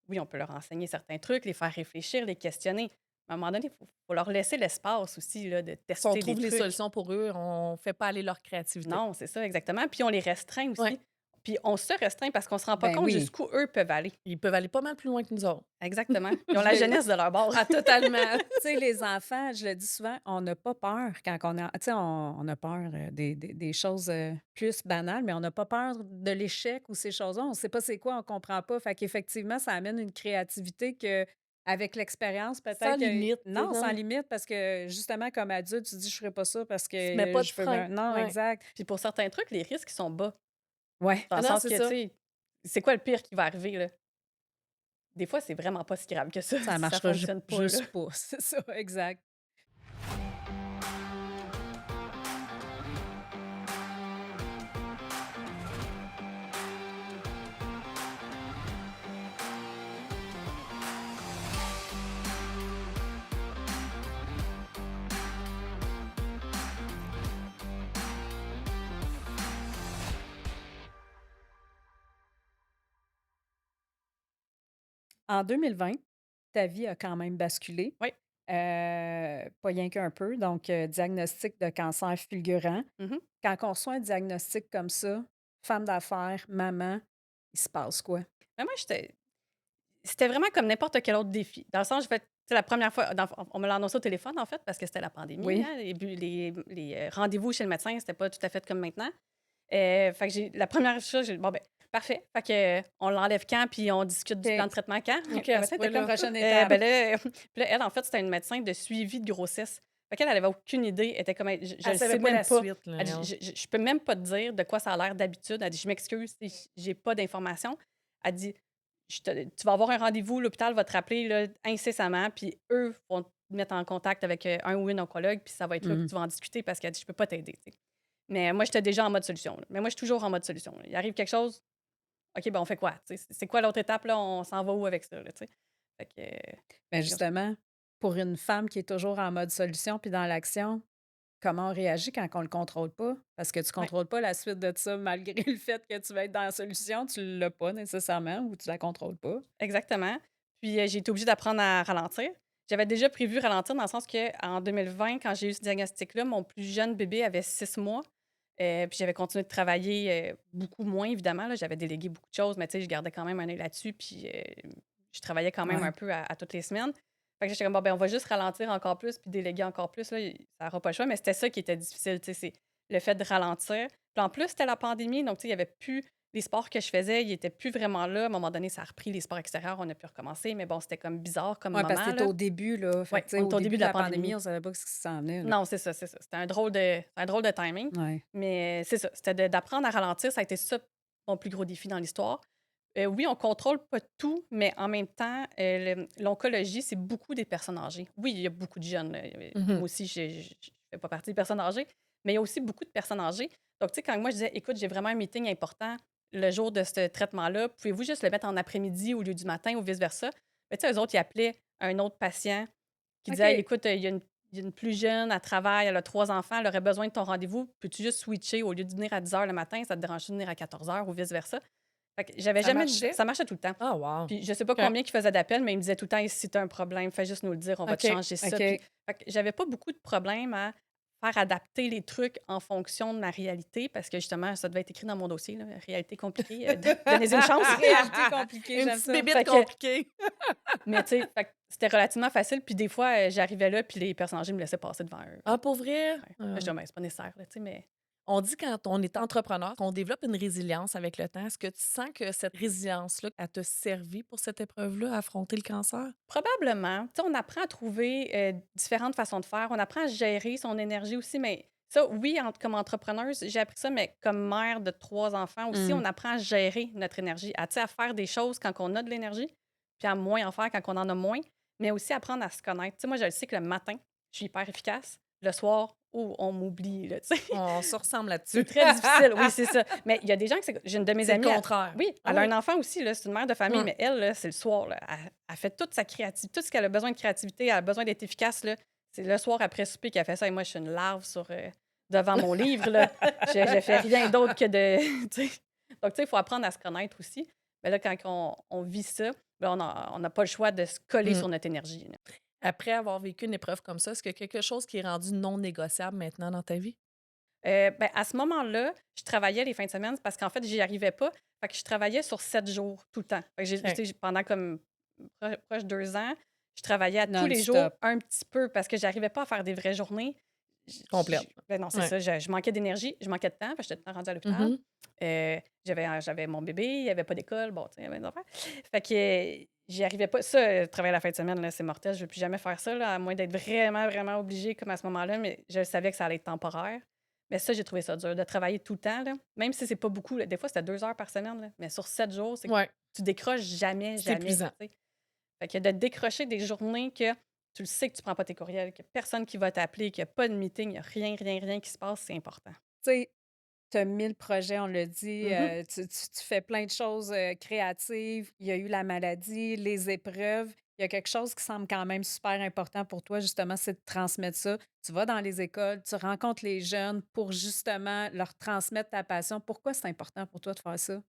Speaker 1: Oui, on peut leur enseigner certains trucs, les faire réfléchir, les questionner. Mais à un moment donné, il faut leur laisser l'espace aussi là, de
Speaker 2: Si on
Speaker 1: tester des
Speaker 2: trouve les
Speaker 1: trucs.
Speaker 2: solutions pour eux, on fait pas aller leur créativité.
Speaker 1: Non, c'est ça, exactement. Puis on les restreint
Speaker 2: Ouais.
Speaker 1: aussi. Puis on se restreint parce qu'on se rend pas
Speaker 3: Ben
Speaker 1: compte
Speaker 3: oui.
Speaker 1: jusqu'où eux peuvent aller.
Speaker 2: Ils peuvent aller pas mal plus loin que nous autres.
Speaker 1: Exactement. Ils ont la jeunesse de leur bord.
Speaker 2: Ah totalement.
Speaker 3: Tu sais, les enfants, je le dis souvent, on n'a pas peur quand on a tu sais, on a peur, des choses, plus banales, mais on n'a pas peur de l'échec ou ces choses-là. On ne sait pas c'est quoi, on comprend pas. Fait qu'effectivement, ça amène une créativité que avec l'expérience,
Speaker 2: Sans
Speaker 3: peut-être que
Speaker 2: limite, tu sais,
Speaker 3: non, sans
Speaker 2: non?
Speaker 3: limite, parce que justement, comme adulte, tu dis: «Je ferai pas ça parce
Speaker 2: Tu te mets pas
Speaker 3: que
Speaker 2: de
Speaker 3: je peux
Speaker 2: frein.
Speaker 3: me» non,
Speaker 2: Ouais.
Speaker 3: exact.
Speaker 1: Puis pour certains trucs, les risques sont bas.
Speaker 3: Ouais.
Speaker 1: Dans
Speaker 2: Ah
Speaker 1: le
Speaker 2: non,
Speaker 1: sens
Speaker 2: c'est
Speaker 1: que, tu
Speaker 2: ça.
Speaker 1: sais, c'est quoi le pire qui va arriver, là? Des fois, c'est vraiment pas si grave que ça
Speaker 3: Ça
Speaker 1: si ça
Speaker 3: marchera
Speaker 1: fonctionne pas, là.
Speaker 3: juste pas. C'est ça, exact. En 2020, ta vie a quand même basculé,
Speaker 1: Oui.
Speaker 3: pas rien qu'un peu, donc diagnostic de cancer fulgurant.
Speaker 1: Mmh.
Speaker 3: Quand on reçoit un diagnostic comme ça, femme d'affaires, maman, il se passe quoi?
Speaker 1: Mais moi, c'était vraiment comme n'importe quel autre défi. Dans le sens, je fais tu sais, la première fois on me l'a annoncé au téléphone, en fait, parce que c'était la pandémie,
Speaker 3: Oui.
Speaker 1: hein, les rendez-vous chez le médecin, c'était pas tout à fait comme maintenant. Fait que j'ai la première chose, j'ai dit: «Bon, ben parfait. Fait que, on l'enlève quand, puis on discute du plan
Speaker 3: OK.
Speaker 1: de traitement quand?»
Speaker 2: OK,
Speaker 1: Le
Speaker 2: à ce
Speaker 1: médecin était comme:
Speaker 2: point-là.
Speaker 3: Prochaine étape.
Speaker 1: Ben là» puis là, elle, en fait, c'était une médecin de suivi de grossesse. Fait qu'elle, elle avait aucune idée. Elle était comme: «Je
Speaker 2: Elle
Speaker 1: le
Speaker 2: savait
Speaker 1: sais
Speaker 2: pas
Speaker 1: même
Speaker 2: la
Speaker 1: pas».
Speaker 2: suite, là,
Speaker 1: Elle
Speaker 2: elle.
Speaker 1: dit: Je peux même pas te dire de quoi ça a l'air d'habitude». Elle dit: «Je m'excuse, tu sais, j'ai pas d'informations». Elle dit: Tu vas avoir un rendez-vous, l'hôpital va te rappeler là, incessamment, puis eux vont te mettre en contact avec un ou une oncologue, puis ça va être là que
Speaker 3: Mmh.
Speaker 1: tu vas en discuter parce qu'elle dit: «Je peux pas t'aider», tu sais. Mais moi, j'étais déjà en mode solution, là. Mais moi, je suis toujours en mode solution, là. Il arrive quelque chose, OK, ben, on fait quoi? Tu sais, c'est quoi l'autre étape, là? On s'en va où avec ça, là, tu sais? Fait que,
Speaker 3: Ben
Speaker 1: c'est comme ça.
Speaker 3: justement, pour une femme qui est toujours en mode solution puis dans l'action, comment on réagit quand on le contrôle pas? Parce que tu
Speaker 1: Ouais,
Speaker 3: contrôles pas la suite de ça malgré le fait que tu vas être dans la solution, tu l'as pas nécessairement ou tu la contrôles pas.
Speaker 1: exactement. Puis, j'ai été obligée d'apprendre à ralentir. J'avais déjà prévu ralentir dans le sens qu'en 2020, quand j'ai eu ce diagnostic-là, mon plus jeune bébé avait 6 mois. Puis j'avais continué de travailler, beaucoup moins évidemment, là, j'avais délégué beaucoup de choses, mais tu sais, je gardais quand même un œil là-dessus, puis, je travaillais quand même un
Speaker 3: Ouais.
Speaker 1: peu à toutes les semaines. Fait que j'étais comme: «Bon, ben, on va juste ralentir encore plus puis déléguer encore plus, là, ça aura pas le choix», mais c'était ça qui était difficile, tu sais, c'est le fait de ralentir. Puis en plus, c'était la pandémie, donc tu sais, il y avait plus les sports que je faisais, ils étaient plus vraiment là. À un moment donné, ça a repris les sports extérieurs, on a pu recommencer, mais bon, c'était comme bizarre comme
Speaker 3: Ouais, parce que
Speaker 1: moment,
Speaker 3: tu
Speaker 1: là.
Speaker 3: au début, là. Fait
Speaker 1: Ouais,
Speaker 3: que, tu sais,
Speaker 1: on
Speaker 3: au
Speaker 1: est au
Speaker 3: début
Speaker 1: début
Speaker 3: de
Speaker 1: de la
Speaker 3: la pandémie,
Speaker 1: pandémie.
Speaker 3: on savait pas ce qui s'en venait, là.
Speaker 1: Non, c'est ça, c'est ça. C'était un drôle de timing.
Speaker 3: Ouais.
Speaker 1: Mais c'est ça, c'était d'apprendre à ralentir, ça a été ça mon plus gros défi dans l'histoire. Oui, on contrôle pas tout, mais en même temps, l'oncologie, c'est beaucoup des personnes âgées. Oui, il y a beaucoup de jeunes, là,
Speaker 2: Mmh.
Speaker 1: moi aussi, je fais pas partie des personnes âgées, mais il y a aussi beaucoup de personnes âgées. Donc, tu sais, quand moi, je disais: «Écoute, j'ai vraiment un meeting important le jour de ce traitement-là, pouvez-vous juste le mettre en après-midi au lieu du matin ou vice versa?» Mais tu sais, eux autres, ils appelaient un autre patient qui disait: «Hey,
Speaker 3: OK.
Speaker 1: écoute, il y a une plus jeune, elle travaille, elle a 3 enfants, elle aurait besoin de ton rendez-vous. Peux-tu juste switcher au lieu de venir à 10 heures le matin, ça te dérange de venir à 14 heures ou vice-versa?» Fait que j'avais
Speaker 2: Ça
Speaker 1: jamais
Speaker 2: marchait?
Speaker 1: ça marchait tout le temps.
Speaker 2: Ah wow!
Speaker 1: Puis je sais pas
Speaker 2: OK.
Speaker 1: combien qui faisaient d'appels, mais ils me disaient tout le temps: «Si tu as un problème, fais juste nous le dire, on va te
Speaker 2: OK.
Speaker 1: changer ça». Puis
Speaker 3: OK.
Speaker 1: fait que j'avais pas beaucoup de problèmes à faire adapter les trucs en fonction de ma réalité parce que justement, ça devait être écrit dans mon dossier, là, réalité compliquée, donnez une chance.
Speaker 3: Réalité compliquée,
Speaker 2: Une
Speaker 3: j'aime
Speaker 2: petite
Speaker 3: ça.
Speaker 2: bébite
Speaker 1: Fait que,
Speaker 2: compliquée.
Speaker 1: mais tu sais, fait que c'était relativement facile. Puis des fois, j'arrivais là, puis les personnes âgées me laissaient passer devant eux.
Speaker 2: Ah, pour vrai?
Speaker 1: Ouais. Là, je disais, ben, c'est pas nécessaire, là, tu sais, mais
Speaker 2: On dit quand on est entrepreneur, qu'on développe une résilience avec le temps. Est-ce que tu sens que cette résilience-là, elle t'a servi pour cette épreuve-là, à affronter le cancer?
Speaker 1: probablement. Tu sais, on apprend à trouver différentes façons de faire. On apprend à gérer son énergie aussi, mais ça, oui, comme entrepreneuse, j'ai appris ça, mais comme mère de 3 enfants aussi,
Speaker 3: Mm.
Speaker 1: on apprend à gérer notre énergie, tu sais, à faire des choses quand on a de l'énergie, puis à moins en faire quand on en a moins, mais aussi apprendre à se connaître. Tu sais, moi, je le sais que le matin, je suis hyper efficace. Le soir, oh, on m'oublie, là, tu sais.
Speaker 2: On se ressemble
Speaker 1: C'est
Speaker 2: là-dessus.
Speaker 1: très difficile, oui, c'est ça. Mais il y a des gens que j'ai une de mes
Speaker 2: C'est le
Speaker 1: amies,
Speaker 2: contraire.
Speaker 1: oui,
Speaker 2: Ah
Speaker 1: elle a
Speaker 2: oui?
Speaker 1: un enfant aussi, là, c'est une mère de famille,
Speaker 2: Mmh.
Speaker 1: mais elle, là, c'est le soir, là, elle fait toute sa créativité, tout ce qu'elle a besoin de créativité, elle a besoin d'être efficace, là, c'est le soir après souper qu'elle fait ça. Et moi, je suis une larve devant mon livre, là. Je fais rien d'autre que de. Tu sais. Donc, tu sais, il faut apprendre à se connaître aussi. Mais là, quand on vit ça, ben, on n'a pas le choix de se coller
Speaker 2: Mmh.
Speaker 1: sur notre énergie, là.
Speaker 2: Après avoir vécu une épreuve comme ça, est-ce qu'il y a quelque chose qui est rendu non négociable maintenant dans ta vie?
Speaker 1: Ben, à ce moment-là, je travaillais les fins de semaine parce qu'en fait, j'y arrivais pas. Fait que je travaillais sur 7 jours tout le temps. Fait que tu
Speaker 2: OK.
Speaker 1: sais, pendant comme proche 2 ans, je travaillais à tous les jours
Speaker 3: Non-stop.
Speaker 1: un petit peu parce que j'arrivais pas à faire des vraies journées.
Speaker 2: Complète.
Speaker 1: Ben non, c'est
Speaker 2: Ouais.
Speaker 1: ça, je manquais d'énergie, je manquais de temps parce que j'étais tout le temps rendue à l'hôpital.
Speaker 2: Mmh.
Speaker 1: J'avais mon bébé, il y avait pas d'école, bon, tu sais, il y avait des affaires. Fait que j'y arrivais pas. Ça, travailler la fin de semaine, là, c'est mortel, je veux plus jamais faire ça, là, à moins d'être vraiment, vraiment obligée comme à ce moment-là, mais je savais que ça allait être temporaire. Mais ça, j'ai trouvé ça dur de travailler tout le temps, là, même si c'est pas beaucoup, là. Des fois, c'était 2 heures par semaine, là, mais sur 7 jours, c'est que
Speaker 2: Ouais,
Speaker 1: tu décroches jamais,
Speaker 2: c'est
Speaker 1: jamais,
Speaker 2: épuisant.
Speaker 1: tu sais. Fait que de décrocher des journées que tu le sais que tu prends pas tes courriels, qu'il y a personne qui va t'appeler, qu'il y a pas de meeting, il y a rien, rien, rien qui se passe, c'est important.
Speaker 3: Tu sais, tu as 1000 projets, on l'a dit,
Speaker 1: Mmh.
Speaker 3: tu fais plein de choses, créatives. Il y a eu la maladie, les épreuves. Il y a quelque chose qui semble quand même super important pour toi, justement, c'est de transmettre ça. Tu vas dans les écoles, tu rencontres les jeunes pour justement leur transmettre ta passion. Pourquoi c'est important pour toi de faire ça?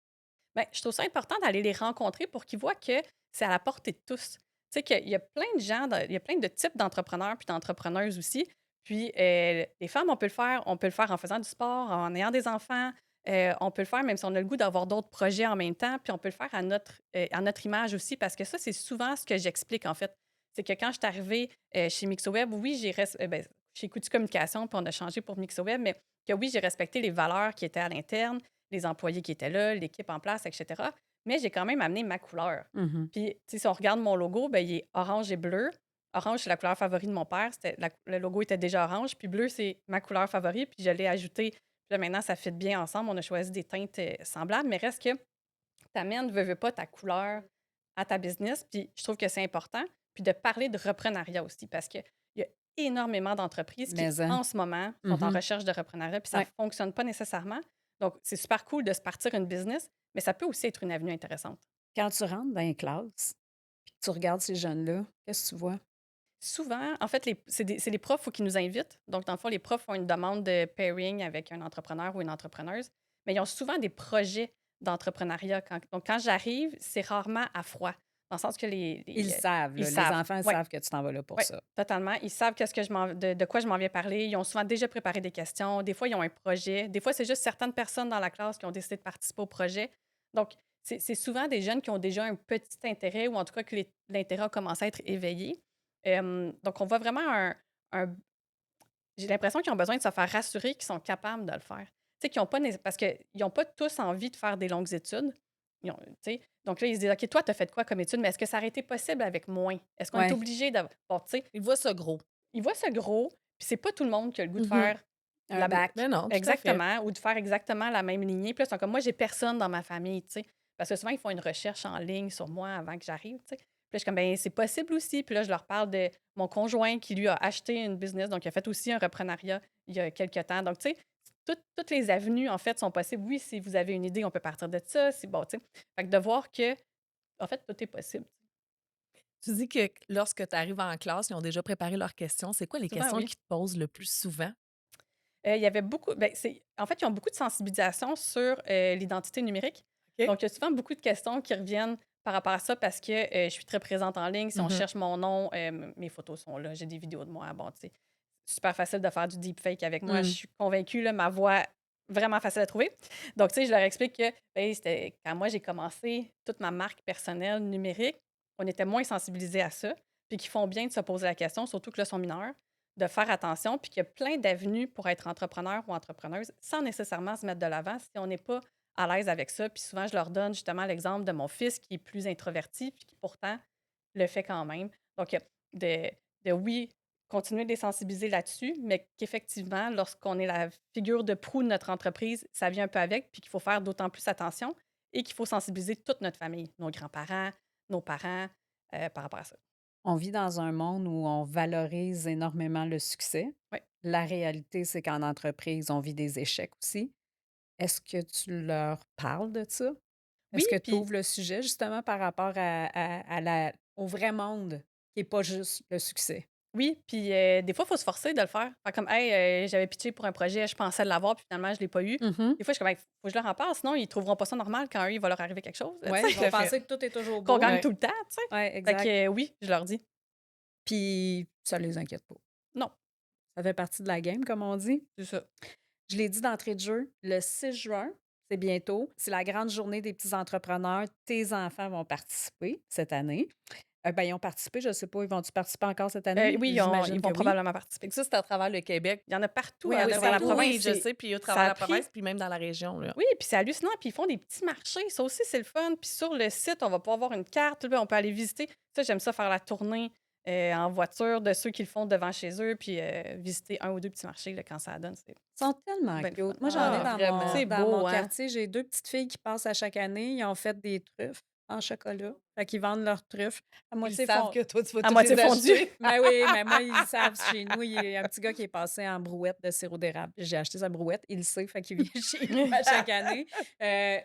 Speaker 1: Ben, je trouve ça important d'aller les rencontrer pour qu'ils voient que c'est à la portée de tous. Tu sais qu'il y a plein de gens, il y a plein de types d'entrepreneurs puis d'entrepreneuses aussi. Puis les femmes, on peut le faire en faisant du sport, en ayant des enfants. On peut le faire même si on a le goût d'avoir d'autres projets en même temps. Puis on peut le faire à notre image aussi parce que ça, c'est souvent ce que j'explique en fait. C'est que quand je suis arrivée chez Mixoweb, oui, ben, chez Coutu Communication, puis on a changé pour Mixoweb, mais que oui, j'ai respecté les valeurs qui étaient à l'interne, les employés qui étaient là, l'équipe en place, et cetera. Mais j'ai quand même amené ma couleur.
Speaker 3: Mmh.
Speaker 1: Puis, tu sais, si on regarde mon logo, ben, il est orange et bleu. Orange, c'est la couleur favorite de mon père. Le logo était déjà orange. Puis bleu, c'est ma couleur favorite. Puis je l'ai ajouté. Puis là, maintenant, ça fit bien ensemble. On a choisi des teintes semblables. Mais reste que tu amènes, veux pas, ta couleur à ta business. Puis je trouve que c'est important. Puis de parler de reprenariat aussi. Parce qu'il y a énormément d'entreprises qui,
Speaker 3: Mais hein.
Speaker 1: en ce moment, sont en
Speaker 3: Mmh.
Speaker 1: recherche de reprenariat. Puis ça ne
Speaker 3: Ouais.
Speaker 1: fonctionne pas nécessairement. Donc, c'est super cool de se partir une business, mais ça peut aussi être une avenue intéressante.
Speaker 3: Quand tu rentres dans les classes, puis que tu regardes ces jeunes-là, qu'est-ce que tu vois?
Speaker 1: Souvent, en fait, c'est les profs faut qu'ils nous invitent. Donc, dans le fond, les profs ont une demande de pairing avec un entrepreneur ou une entrepreneuse, mais ils ont souvent des projets d'entrepreneuriat. Donc, quand j'arrive, c'est rarement à froid. Dans le sens que
Speaker 3: Ils savent,
Speaker 1: ils
Speaker 3: là, les
Speaker 1: savent.
Speaker 3: enfants ils
Speaker 1: Oui,
Speaker 3: savent que tu t'en vas là pour
Speaker 1: oui,
Speaker 3: ça.
Speaker 1: totalement. Ils savent qu'est-ce que de quoi je m'en viens parler. Ils ont souvent déjà préparé des questions. Des fois, ils ont un projet. Des fois, c'est juste certaines personnes dans la classe qui ont décidé de participer au projet. Donc, c'est souvent des jeunes qui ont déjà un petit intérêt ou en tout cas que l'intérêt a commencé à être éveillé. Donc, on voit vraiment un j'ai l'impression qu'ils ont besoin de se faire rassurer qu'ils sont capables de le faire. Tu sais, qu'ils ont pas parce qu'ils n'ont pas tous envie de faire des longues études. Tu sais, donc là, ils se disent: «OK, toi, tu as fait quoi comme études? Mais est-ce que ça aurait été possible avec moins? Est-ce qu'on est
Speaker 3: Ouais,
Speaker 1: obligé d'avoir» bon, tu sais,
Speaker 2: Ils voient ça gros.
Speaker 1: ils voient ça gros, puis c'est pas tout le monde qui a le goût de
Speaker 2: Mmh.
Speaker 1: faire
Speaker 3: un
Speaker 1: la
Speaker 3: bac.
Speaker 2: Mais non, tout à fait.
Speaker 1: exactement, ou de faire exactement la même lignée. Puis là, ils sont comme: «Moi, j'ai personne dans ma famille», tu sais? Parce que souvent, ils font une recherche en ligne sur moi avant que j'arrive, tu sais? Puis là, je suis comme: «Ben, c'est possible aussi». Puis là, je leur parle de mon conjoint qui, lui, a acheté une business, donc il a fait aussi un reprenariat il y a quelque temps. Donc, tu sais, toutes les avenues, en fait, sont possibles. Oui, si vous avez une idée, on peut partir de ça. C'est bon, tu sais? Fait que de voir que, en fait, tout est possible.
Speaker 2: Tu dis que lorsque tu arrives en classe, ils ont déjà préparé leurs questions. C'est quoi les
Speaker 1: Souvent,
Speaker 2: questions
Speaker 1: oui.
Speaker 2: qu'ils te posent le plus souvent?
Speaker 1: Il y avait beaucoup ben, en fait, ils ont beaucoup de sensibilisation sur, l'identité numérique.
Speaker 2: OK.
Speaker 1: Donc, il y a souvent beaucoup de questions qui reviennent par rapport à ça parce que, je suis très présente en ligne. Si on
Speaker 2: Mmh.
Speaker 1: cherche mon nom, mes photos sont là, j'ai des vidéos de moi, bon, tu sais. super facile de faire du deepfake avec moi. Je
Speaker 3: Mmh.
Speaker 1: suis convaincue, là, ma voix, vraiment facile à trouver. Donc, tu sais, je leur explique que ben, c'était quand moi j'ai commencé toute ma marque personnelle numérique, on était moins sensibilisés à ça, puis qu'ils font bien de se poser la question, surtout que là, ils sont mineurs, de faire attention, puis qu'il y a plein d'avenues pour être entrepreneur ou entrepreneuse sans nécessairement se mettre de l'avant si on n'est pas à l'aise avec ça. Puis souvent, je leur donne justement l'exemple de mon fils qui est plus introverti, puis qui pourtant le fait quand même. Donc, de, oui, continuer de les sensibiliser là-dessus, mais qu'effectivement, lorsqu'on est la figure de proue de notre entreprise, ça vient un peu avec, puis qu'il faut faire d'autant plus attention et qu'il faut sensibiliser toute notre famille, nos grands-parents, nos parents, par rapport à ça.
Speaker 3: On vit dans un monde où on valorise énormément le succès.
Speaker 1: Oui.
Speaker 3: La réalité, c'est qu'en entreprise, on vit des échecs aussi. Est-ce que tu leur parles de ça?
Speaker 1: Oui,
Speaker 3: Est-ce que tu
Speaker 1: puis
Speaker 3: ouvres le sujet justement par rapport au vrai monde qui est pas juste le succès?
Speaker 1: oui, puis des fois, il faut se forcer de le faire. Faire comme, hey, j'avais pitché pour un projet, je pensais l'avoir, puis finalement, je ne l'ai pas eu.
Speaker 3: Mmh.
Speaker 1: Des fois, je suis comme, hey, faut que je leur en parle, sinon, ils trouveront pas ça normal quand eux, il va leur arriver quelque chose. Tu
Speaker 3: Ouais,
Speaker 1: sais,
Speaker 3: ils vont penser que tout est toujours
Speaker 1: qu'on
Speaker 3: beau.
Speaker 1: gagne
Speaker 2: Ouais.
Speaker 1: tout le temps, tu sais.
Speaker 3: Ouais,
Speaker 1: Fait
Speaker 3: exact.
Speaker 1: que oui, je leur dis,
Speaker 3: Puis ça les inquiète pas.
Speaker 1: non,
Speaker 3: Ça fait partie de la game, comme on dit.
Speaker 1: c'est ça.
Speaker 3: Je l'ai dit d'entrée de jeu, le 6 juin, c'est bientôt. C'est la grande journée des petits entrepreneurs. Tes enfants vont participer cette année. Ben, ils ont participé, je ne sais pas, ils vont-tu participer encore cette année?
Speaker 1: Oui,
Speaker 3: J'imagine
Speaker 1: ils
Speaker 3: que
Speaker 1: vont
Speaker 3: oui.
Speaker 1: probablement participer.
Speaker 2: Ça, c'est à travers le Québec.
Speaker 1: Il y en a partout
Speaker 3: Oui,
Speaker 1: à
Speaker 3: il y en a
Speaker 1: travers la
Speaker 3: partout.
Speaker 1: province.
Speaker 2: Oui, je
Speaker 1: c'est-
Speaker 2: sais, puis à
Speaker 1: Ça
Speaker 2: travers
Speaker 1: a
Speaker 2: la
Speaker 1: pris.
Speaker 2: province, puis même dans la région, là.
Speaker 1: Oui, puis c'est hallucinant. Puis ils font des petits marchés. Ça aussi, c'est le fun. Puis sur le site, on va pouvoir avoir une carte. Là, on peut aller visiter. Ça, j'aime ça faire la tournée en voiture de ceux qui le font devant chez eux, puis visiter un ou deux petits marchés là, quand ça donne. C'est
Speaker 3: Ils sont tellement
Speaker 1: bien le fun.
Speaker 3: cute. Moi, j'en ai
Speaker 2: Ah, vraiment.
Speaker 1: C'est
Speaker 3: dans mon
Speaker 1: beau, hein?
Speaker 3: quartier. J'ai 2 petites filles qui passent à chaque année. Ils ont fait des truffes en chocolat. Fait qu'ils vendent leurs truffes à
Speaker 2: Ils
Speaker 3: moitié
Speaker 2: savent
Speaker 3: fond
Speaker 2: que toi, tu vas
Speaker 1: À
Speaker 2: toutes
Speaker 1: moitié
Speaker 2: les
Speaker 1: fondu.
Speaker 2: acheter.
Speaker 3: mais oui, mais moi, ils savent chez nous, il y a un petit gars qui est passé en brouette de sirop d'érable. J'ai acheté sa brouette, il le sait, fait qu'il vient chez nous à chaque année.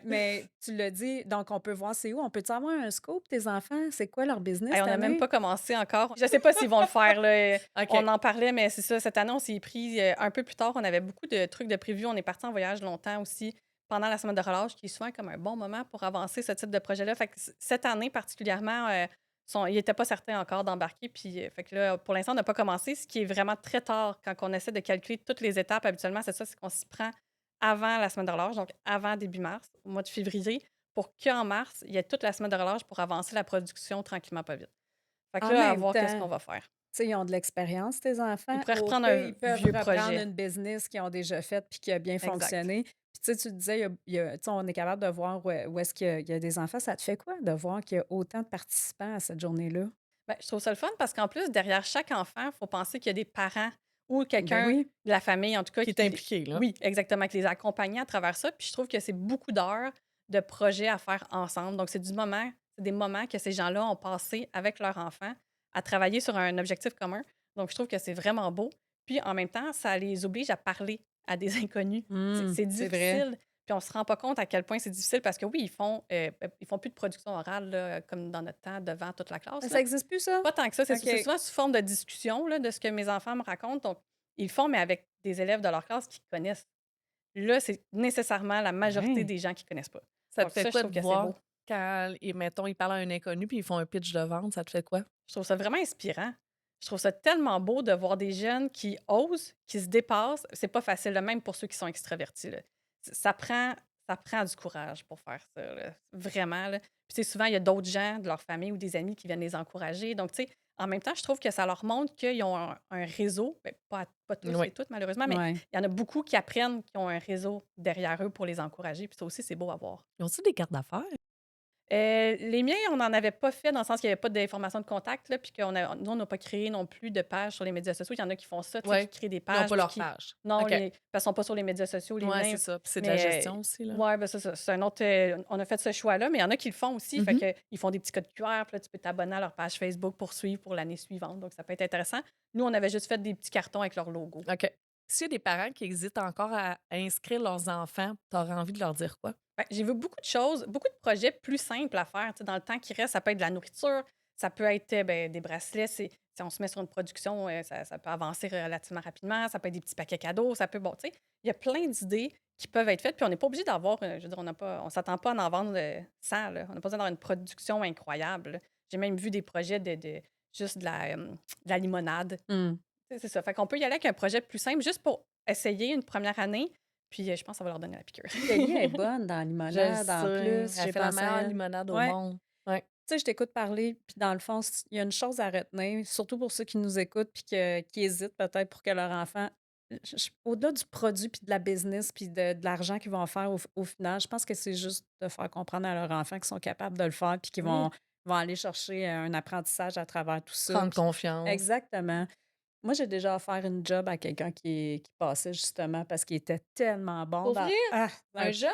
Speaker 3: Mais tu l'as dit, donc on peut voir c'est où? On peut-tu avoir un scoop, tes enfants? C'est quoi leur business
Speaker 1: Hey, on
Speaker 3: cette
Speaker 1: n'a même
Speaker 3: année?
Speaker 1: pas commencé encore. Je sais pas s'ils vont le faire. Là.
Speaker 2: OK.
Speaker 1: On en parlait, mais c'est ça. Cette année, on s'y est pris un peu plus tard. On avait beaucoup de trucs de prévus. On est parti en voyage longtemps aussi pendant la semaine de relâche, qui est souvent comme un bon moment pour avancer ce type de projet-là. Fait que cette année particulièrement, ils n'étaient pas certains encore d'embarquer. Puis, fait que là, pour l'instant, on n'a pas commencé, ce qui est vraiment très tard quand on essaie de calculer toutes les étapes. Habituellement, c'est ça, c'est qu'on s'y prend avant la semaine de relâche, donc avant début mars, au mois de février, pour qu'en mars, il y ait toute la semaine de relâche pour avancer la production tranquillement, pas vite. Fait que
Speaker 3: En
Speaker 1: là, à
Speaker 3: même
Speaker 1: voir qu'est-ce qu'on
Speaker 3: temps,
Speaker 1: va faire.
Speaker 3: tu sais, ils ont de l'expérience, tes
Speaker 1: Ils
Speaker 3: enfants.
Speaker 1: pourraient
Speaker 3: Au
Speaker 1: reprendre
Speaker 3: pire,
Speaker 1: un
Speaker 3: ils peuvent
Speaker 1: vieux
Speaker 3: reprendre
Speaker 1: projet.
Speaker 3: une business qu'ils ont déjà faite puis qui a bien
Speaker 1: Exact.
Speaker 3: fonctionné. Puis tu sais, tu disais, tu sais, on est capable de voir où est-ce qu'il y a des enfants. Ça te fait quoi de voir qu'il y a autant de participants à cette journée-là?
Speaker 1: Ben, je trouve ça le fun parce qu'en plus, derrière chaque enfant, il faut penser qu'il y a des parents ou
Speaker 3: Ben
Speaker 1: quelqu'un
Speaker 3: oui.
Speaker 1: de la famille, en tout cas,
Speaker 2: Qui est impliqué, là.
Speaker 1: Oui, exactement, qui les a accompagnés à travers ça. Puis je trouve que c'est beaucoup d'heures de projets à faire ensemble. Donc, c'est des moments que ces gens-là ont passé avec leurs enfants à travailler sur un objectif commun. Donc, je trouve que c'est vraiment beau. Puis, en même temps, ça les oblige à parler à des inconnus. C'est
Speaker 3: C'est vrai.
Speaker 1: difficile. Puis, on se rend pas compte à quel point c'est difficile parce que oui, ils font plus de production orale là, comme dans notre temps devant toute la classe.
Speaker 3: Ah,
Speaker 1: Là.
Speaker 3: ça existe plus, ça?
Speaker 1: Pas tant que ça. C'est
Speaker 3: OK.
Speaker 1: souvent sous forme de discussion là, de ce que mes enfants me racontent. Donc, ils le font, mais avec des élèves de leur classe qui connaissent. Là, c'est nécessairement la majorité
Speaker 3: Ouais.
Speaker 1: des gens qui connaissent pas.
Speaker 2: Ça te
Speaker 1: Donc,
Speaker 2: fait
Speaker 1: ça, je
Speaker 2: quoi
Speaker 1: trouve
Speaker 2: de
Speaker 1: que c'est
Speaker 2: voir
Speaker 1: beau.
Speaker 2: quand, mettons, ils parlent à un inconnu puis ils font un pitch de vente, ça te fait quoi?
Speaker 1: Je trouve ça vraiment inspirant. Je trouve ça tellement beau de voir des jeunes qui osent, qui se dépassent. C'est pas facile, là, même pour ceux qui sont extravertis. Là. Ça prend, ça prend du courage pour faire ça, là. Vraiment. Là. Puis, tu sais, souvent, il y a d'autres gens de leur famille ou des amis qui viennent les encourager. Donc, tu sais, en même temps, je trouve que ça leur montre qu'ils ont un réseau. Ben, pas tous
Speaker 2: Oui.
Speaker 1: et toutes, malheureusement, mais
Speaker 3: Ouais.
Speaker 1: il y en a beaucoup qui apprennent qu'ils ont un réseau derrière eux pour les encourager. Puis, ça aussi, c'est beau à voir.
Speaker 2: Ils ont-tu des cartes d'affaires?
Speaker 1: Les miens, on n'en avait pas fait dans le sens qu'il n'y avait pas d'informations de contact, là, puis nous, on n'a pas créé non plus de page sur les médias sociaux. Il y en a qui font ça, tu sais,
Speaker 2: Ouais.
Speaker 1: qui créent des
Speaker 2: Ils n'ont
Speaker 1: pages.
Speaker 2: pas
Speaker 1: puis
Speaker 2: leur
Speaker 1: qui...
Speaker 2: page.
Speaker 1: Non,
Speaker 2: OK.
Speaker 1: parce qu'ils ne sont pas sur les médias sociaux, les
Speaker 2: Ouais,
Speaker 1: miens.
Speaker 2: c'est ça. Puis c'est de la
Speaker 1: Mais,
Speaker 2: gestion aussi, là.
Speaker 1: ouais, ben c'est ça. C'est un autre. On a fait ce choix-là, mais il y en a qui le font aussi. Fait
Speaker 2: Mhm.
Speaker 1: que, ils font des petits codes QR, puis là, tu peux t'abonner à leur page Facebook pour suivre pour l'année suivante. Donc, ça peut être intéressant. Nous, on avait juste fait des petits cartons avec leur logo.
Speaker 2: OK. S'il y a des parents qui hésitent encore à inscrire leurs enfants, tu aurais envie de leur dire quoi?
Speaker 1: Ouais, j'ai vu beaucoup de choses, beaucoup de projets plus simples à faire. Tu sais, dans le temps qui reste, ça peut être de la nourriture, ça peut être ben, des bracelets. Si on se met sur une production, ça peut avancer relativement rapidement. Ça peut être des petits paquets cadeaux. Ça peut, bon, tu sais, il y a plein d'idées qui peuvent être faites. Puis on n'est pas obligé d'avoir, je veux dire, on s'attend pas à en vendre 100. Là. On n'a pas besoin d'avoir une production incroyable. Là. J'ai même vu des projets juste de la limonade.
Speaker 3: Mmh.
Speaker 1: Tu sais, c'est ça. Fait qu'on peut y aller avec un projet plus simple juste pour essayer une première année, puis je pense que ça va leur donner la piqûre.
Speaker 3: Kelly est bonne dans la
Speaker 2: Je le
Speaker 3: limonade en
Speaker 2: sais,
Speaker 3: plus,
Speaker 2: elle
Speaker 3: j'ai
Speaker 2: fait la
Speaker 3: pensé à
Speaker 2: meilleure
Speaker 3: elle.
Speaker 2: limonade au
Speaker 3: Ouais.
Speaker 2: monde. Ouais.
Speaker 3: Tu sais, je t'écoute parler, puis dans le fond, il y a une chose à retenir, surtout pour ceux qui nous écoutent puis qui hésitent peut-être pour que leur enfant. Au-delà du produit puis de la business puis de l'argent qu'ils vont faire au final, je pense que c'est juste de faire comprendre à leur enfant qu'ils sont capables de le faire puis qu'ils
Speaker 2: Oui,
Speaker 3: vont aller chercher un apprentissage à travers tout ça.
Speaker 2: prendre confiance.
Speaker 3: Exactement. Moi, j'ai déjà offert une job à quelqu'un qui passait justement parce qu'il était tellement bon
Speaker 2: Pour
Speaker 3: dans.
Speaker 2: vrai?
Speaker 3: Ah,
Speaker 2: Un jeune?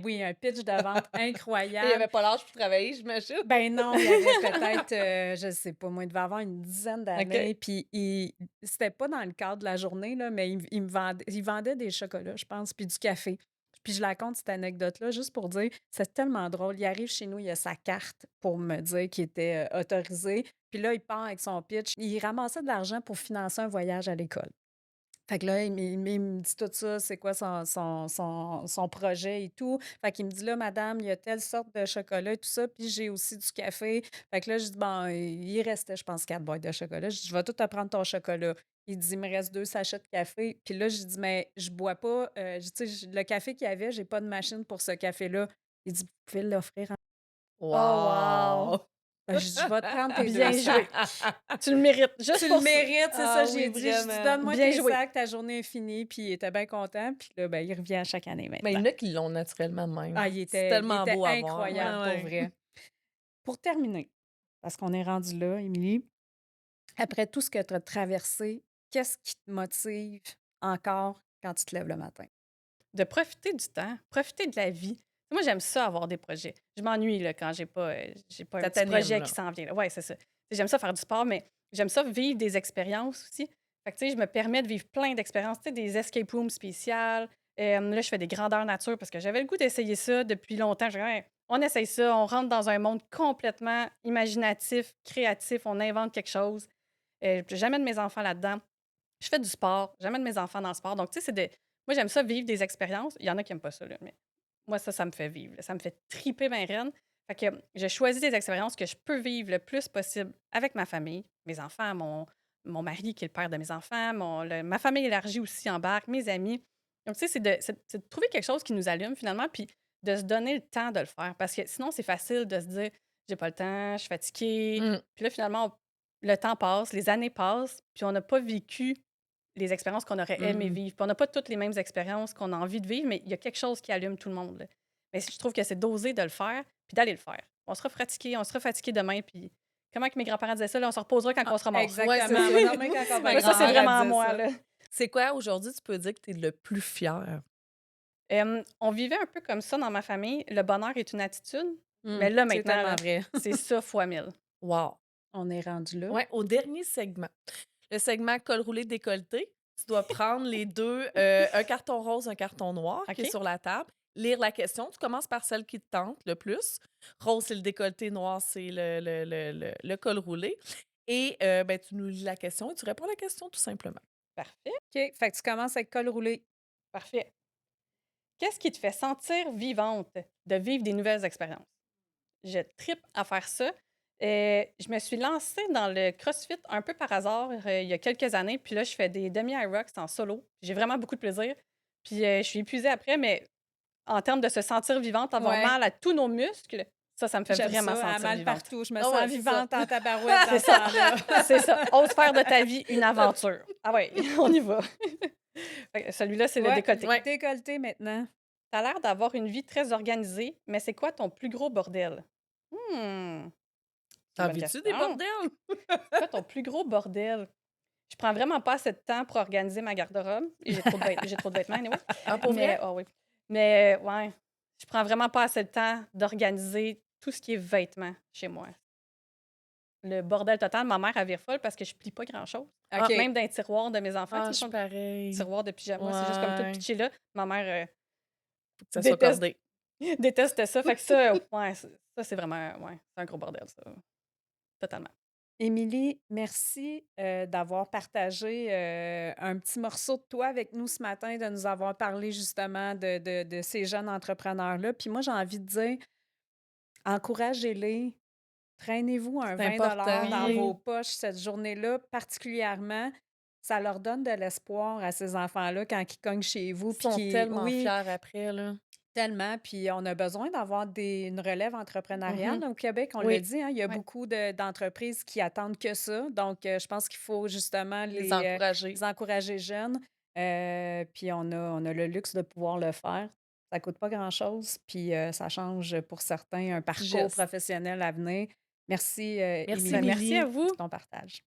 Speaker 3: oui, un pitch de vente
Speaker 2: Il
Speaker 3: incroyable.
Speaker 2: avait pas l'âge pour travailler, j'imagine?
Speaker 3: Ben non, il y avait peut-être, je sais pas moi, il devait avoir une dizaine
Speaker 2: OK.
Speaker 3: d'années, puis c'était pas dans le cadre de la journée, là, mais il vendait des chocolats, je pense, puis du café. Puis je la conte, cette anecdote-là, juste pour dire, c'est tellement drôle. Il arrive chez nous, il a sa carte pour me dire qu'il était autorisé. Puis là, il part avec son pitch. Il ramassait de l'argent pour financer un voyage à l'école. Fait que là, il me dit tout ça, c'est quoi son projet et tout. Fait qu'il me dit: «Là, madame, il y a telle sorte de chocolat et tout ça, puis j'ai aussi du café». Fait que là, je dis: «Bon», il restait, je pense, 4 boîtes de chocolat. Je dis: «Je vais tout te prendre ton chocolat». Il dit: «Il me reste 2 sachets de café». Puis là, je dis: «Mais je bois pas, je tu sais, le café qu'il y avait, j'ai pas de machine pour ce café-là». Il dit: «Vous pouvez l'offrir en».
Speaker 1: Oh wow!
Speaker 2: Wow!
Speaker 3: Je dis: «Je vais te prendre tes 2
Speaker 1: Bien joué.
Speaker 3: sacs».
Speaker 1: Tu le mérites,
Speaker 3: Tu
Speaker 1: juste
Speaker 3: le
Speaker 1: pour ça.
Speaker 3: mérites, c'est ça,
Speaker 2: Ah
Speaker 3: j'ai
Speaker 2: oui,
Speaker 3: dit. Je dis:
Speaker 2: vraiment.
Speaker 3: «Donne-moi
Speaker 1: Bien
Speaker 3: tes
Speaker 1: joué.
Speaker 3: sacs, ta journée est finie», puis il était bien content, puis là, ben, il revient à chaque année
Speaker 2: Mais il y
Speaker 3: maintenant.
Speaker 2: en a qui l'ont naturellement de
Speaker 3: Ah,
Speaker 2: même.
Speaker 3: il
Speaker 2: C'est
Speaker 3: était il
Speaker 2: tellement
Speaker 3: était
Speaker 2: beau à voir.
Speaker 3: incroyable
Speaker 2: Ouais,
Speaker 3: pour
Speaker 2: ouais.
Speaker 3: vrai. Pour terminer, parce qu'on est rendu là, Émilie, après tout ce que tu as traversé, qu'est-ce qui te motive encore quand tu te lèves le matin?
Speaker 1: De profiter du temps, profiter de la vie. Moi, j'aime ça avoir des projets. Je m'ennuie là, quand j'ai pas un
Speaker 2: Ça
Speaker 1: petit
Speaker 2: t'anime,
Speaker 1: projet qui
Speaker 2: là.
Speaker 1: s'en vient. Ouais, c'est ça. J'aime ça faire du sport, mais j'aime ça vivre des expériences aussi. Fait que, tu sais, je me permets de vivre plein d'expériences, tu sais, des escape rooms spéciales. Là, je fais des grandeurs nature parce que j'avais le goût d'essayer ça depuis longtemps. Je dis, ouais, on essaye ça, on rentre dans un monde complètement imaginatif, créatif, on invente quelque chose. J'amène mes enfants là-dedans. Je fais du sport, j'amène mes enfants dans le sport. Donc, tu sais, moi, j'aime ça vivre des expériences. Il y en a qui n'aiment pas ça, là, mais moi, ça me fait vivre, là. Ça me fait triper ben raide. Fait que je choisis des expériences que je peux vivre le plus possible avec ma famille, mes enfants, mon mari qui est le père de mes enfants, ma famille élargie aussi embarque, mes amis. Donc, tu sais, c'est de trouver quelque chose qui nous allume finalement, puis de se donner le temps de le faire. Parce que sinon, c'est facile de se dire, j'ai pas le temps, je suis fatiguée.
Speaker 2: Mmh.
Speaker 1: Puis là, finalement, le temps passe, les années passent, puis on n'a pas vécu les expériences qu'on aurait aimé
Speaker 2: Mmh.
Speaker 1: vivre. Puis on n'a pas toutes les mêmes expériences qu'on a envie de vivre, mais il y a quelque chose qui allume tout le monde, là. Mais je trouve que c'est d'oser de le faire, puis d'aller le faire. On sera fatigué demain, puis comment que mes grands-parents disaient ça, là, on se reposera quand on sera mort.
Speaker 2: Ouais, c'est
Speaker 3: Exactement,
Speaker 2: ça.
Speaker 3: on va dormir quand on va
Speaker 1: Moi,
Speaker 3: être
Speaker 1: ça, c'est
Speaker 3: grand-mère,
Speaker 1: vraiment
Speaker 3: elle disait
Speaker 1: moi,
Speaker 3: ça.
Speaker 1: là.
Speaker 2: C'est quoi aujourd'hui, tu peux dire que tu es le plus fier?
Speaker 1: On vivait un peu comme ça dans ma famille. Le bonheur est une attitude,
Speaker 3: Mmh,
Speaker 1: mais là,
Speaker 3: c'est
Speaker 1: maintenant,
Speaker 3: tellement
Speaker 1: là,
Speaker 3: vrai.
Speaker 1: c'est ça fois 1000.
Speaker 2: Wow!
Speaker 3: On est rendu là.
Speaker 2: Ouais, au dernier segment, le segment col roulé décolleté, tu dois prendre les 2, un carton rose, un carton noir qui est
Speaker 1: OK?
Speaker 2: sur la table, lire la question. Tu commences par celle qui te tente le plus. Rose, c'est le décolleté, noir, c'est le col roulé et ben, tu nous lis la question et tu réponds à la question tout simplement.
Speaker 1: Parfait,
Speaker 3: OK, fait que tu commences avec col roulé.
Speaker 1: parfait. Qu'est-ce qui te fait sentir vivante de vivre des nouvelles expériences? Je tripe à faire ça. Je me suis lancée dans le CrossFit un peu par hasard, il y a quelques années. Puis là, je fais des demi-Ironman en solo. J'ai vraiment beaucoup de plaisir. Puis, je suis épuisée après, mais en termes de se sentir vivante, avoir
Speaker 3: Ouais,
Speaker 1: mal à tous nos muscles, ça me fait
Speaker 3: j'aime
Speaker 1: vraiment
Speaker 3: ça, elle a
Speaker 1: sentir
Speaker 3: mal
Speaker 1: vivante.
Speaker 3: partout. Je me
Speaker 2: Ah
Speaker 3: sens
Speaker 2: ouais, c'est ça.
Speaker 3: vivante en tabarouette dans
Speaker 1: C'est
Speaker 3: ce
Speaker 1: ça,
Speaker 3: temps-là.
Speaker 1: c'est ça. Ose faire de ta vie une aventure. Ah ouais, on y va. Fait que celui-là, c'est le
Speaker 3: Ouais,
Speaker 1: décolleté.
Speaker 2: Ouais.
Speaker 3: décolleté maintenant.
Speaker 1: Tu as l'air d'avoir une vie très organisée, mais c'est quoi ton plus gros bordel? Hmm, c'est une
Speaker 2: T'en
Speaker 1: bonne
Speaker 2: vis-tu des
Speaker 1: question.
Speaker 2: bordels?
Speaker 1: C'est quoi ton plus gros bordel? Je prends vraiment pas assez de temps pour organiser ma garde-robe. Et j'ai trop de vêtements, anyway.
Speaker 2: Ah, pour
Speaker 1: Mais,
Speaker 2: vrai?
Speaker 1: oui. Mais, ouais, je prends vraiment pas assez de temps d'organiser tout ce qui est vêtements chez moi. Le bordel total, ma mère, elle vire folle parce que je plie pas grand-chose.
Speaker 2: Ah.
Speaker 3: OK.
Speaker 1: Même dans les tiroirs de mes enfants,
Speaker 2: Ah,
Speaker 1: tu
Speaker 2: je
Speaker 1: sais,
Speaker 2: suis
Speaker 1: sont
Speaker 2: pareil.
Speaker 1: tiroirs de pyjama, c'est juste comme tout
Speaker 2: Ouais,
Speaker 1: pitché là. Ma mère
Speaker 2: faut que ça soit
Speaker 1: déteste,
Speaker 2: cordé.
Speaker 1: déteste ça. Fait que ça, ouais, ça, c'est vraiment, ouais, c'est un gros bordel, ça. Totalement.
Speaker 3: Émilie, merci, d'avoir partagé, un petit morceau de toi avec nous ce matin, de nous avoir parlé justement de ces jeunes entrepreneurs-là. Puis moi, j'ai envie de dire, encouragez-les, traînez-vous un
Speaker 2: C'est
Speaker 3: 20
Speaker 2: important,
Speaker 3: dans
Speaker 1: Oui,
Speaker 3: vos poches cette journée-là particulièrement. ça leur donne de l'espoir à ces enfants-là quand ils cognent chez vous
Speaker 2: Ils
Speaker 3: puis
Speaker 2: sont
Speaker 3: qui
Speaker 2: tellement
Speaker 3: oui,
Speaker 2: fiers après, là.
Speaker 3: tellement, puis on a besoin d'avoir une relève entrepreneuriale
Speaker 2: Mhm.
Speaker 3: au Québec, on le
Speaker 2: Oui,
Speaker 3: dit, hein, il y a
Speaker 1: Ouais.
Speaker 3: beaucoup d'entreprises qui attendent que ça. Donc, je pense qu'il faut justement
Speaker 2: les
Speaker 3: les
Speaker 2: encourager.
Speaker 3: encourager jeunes. Puis on a le luxe de pouvoir le faire. Ça coûte pas grand-chose, puis ça change pour certains un
Speaker 2: Petit
Speaker 3: parcours
Speaker 2: geste.
Speaker 3: professionnel à venir. Merci,
Speaker 2: Merci,
Speaker 1: Ben,
Speaker 3: Émilie,
Speaker 1: merci à
Speaker 2: Émilie.
Speaker 1: vous.
Speaker 3: pour ton partage.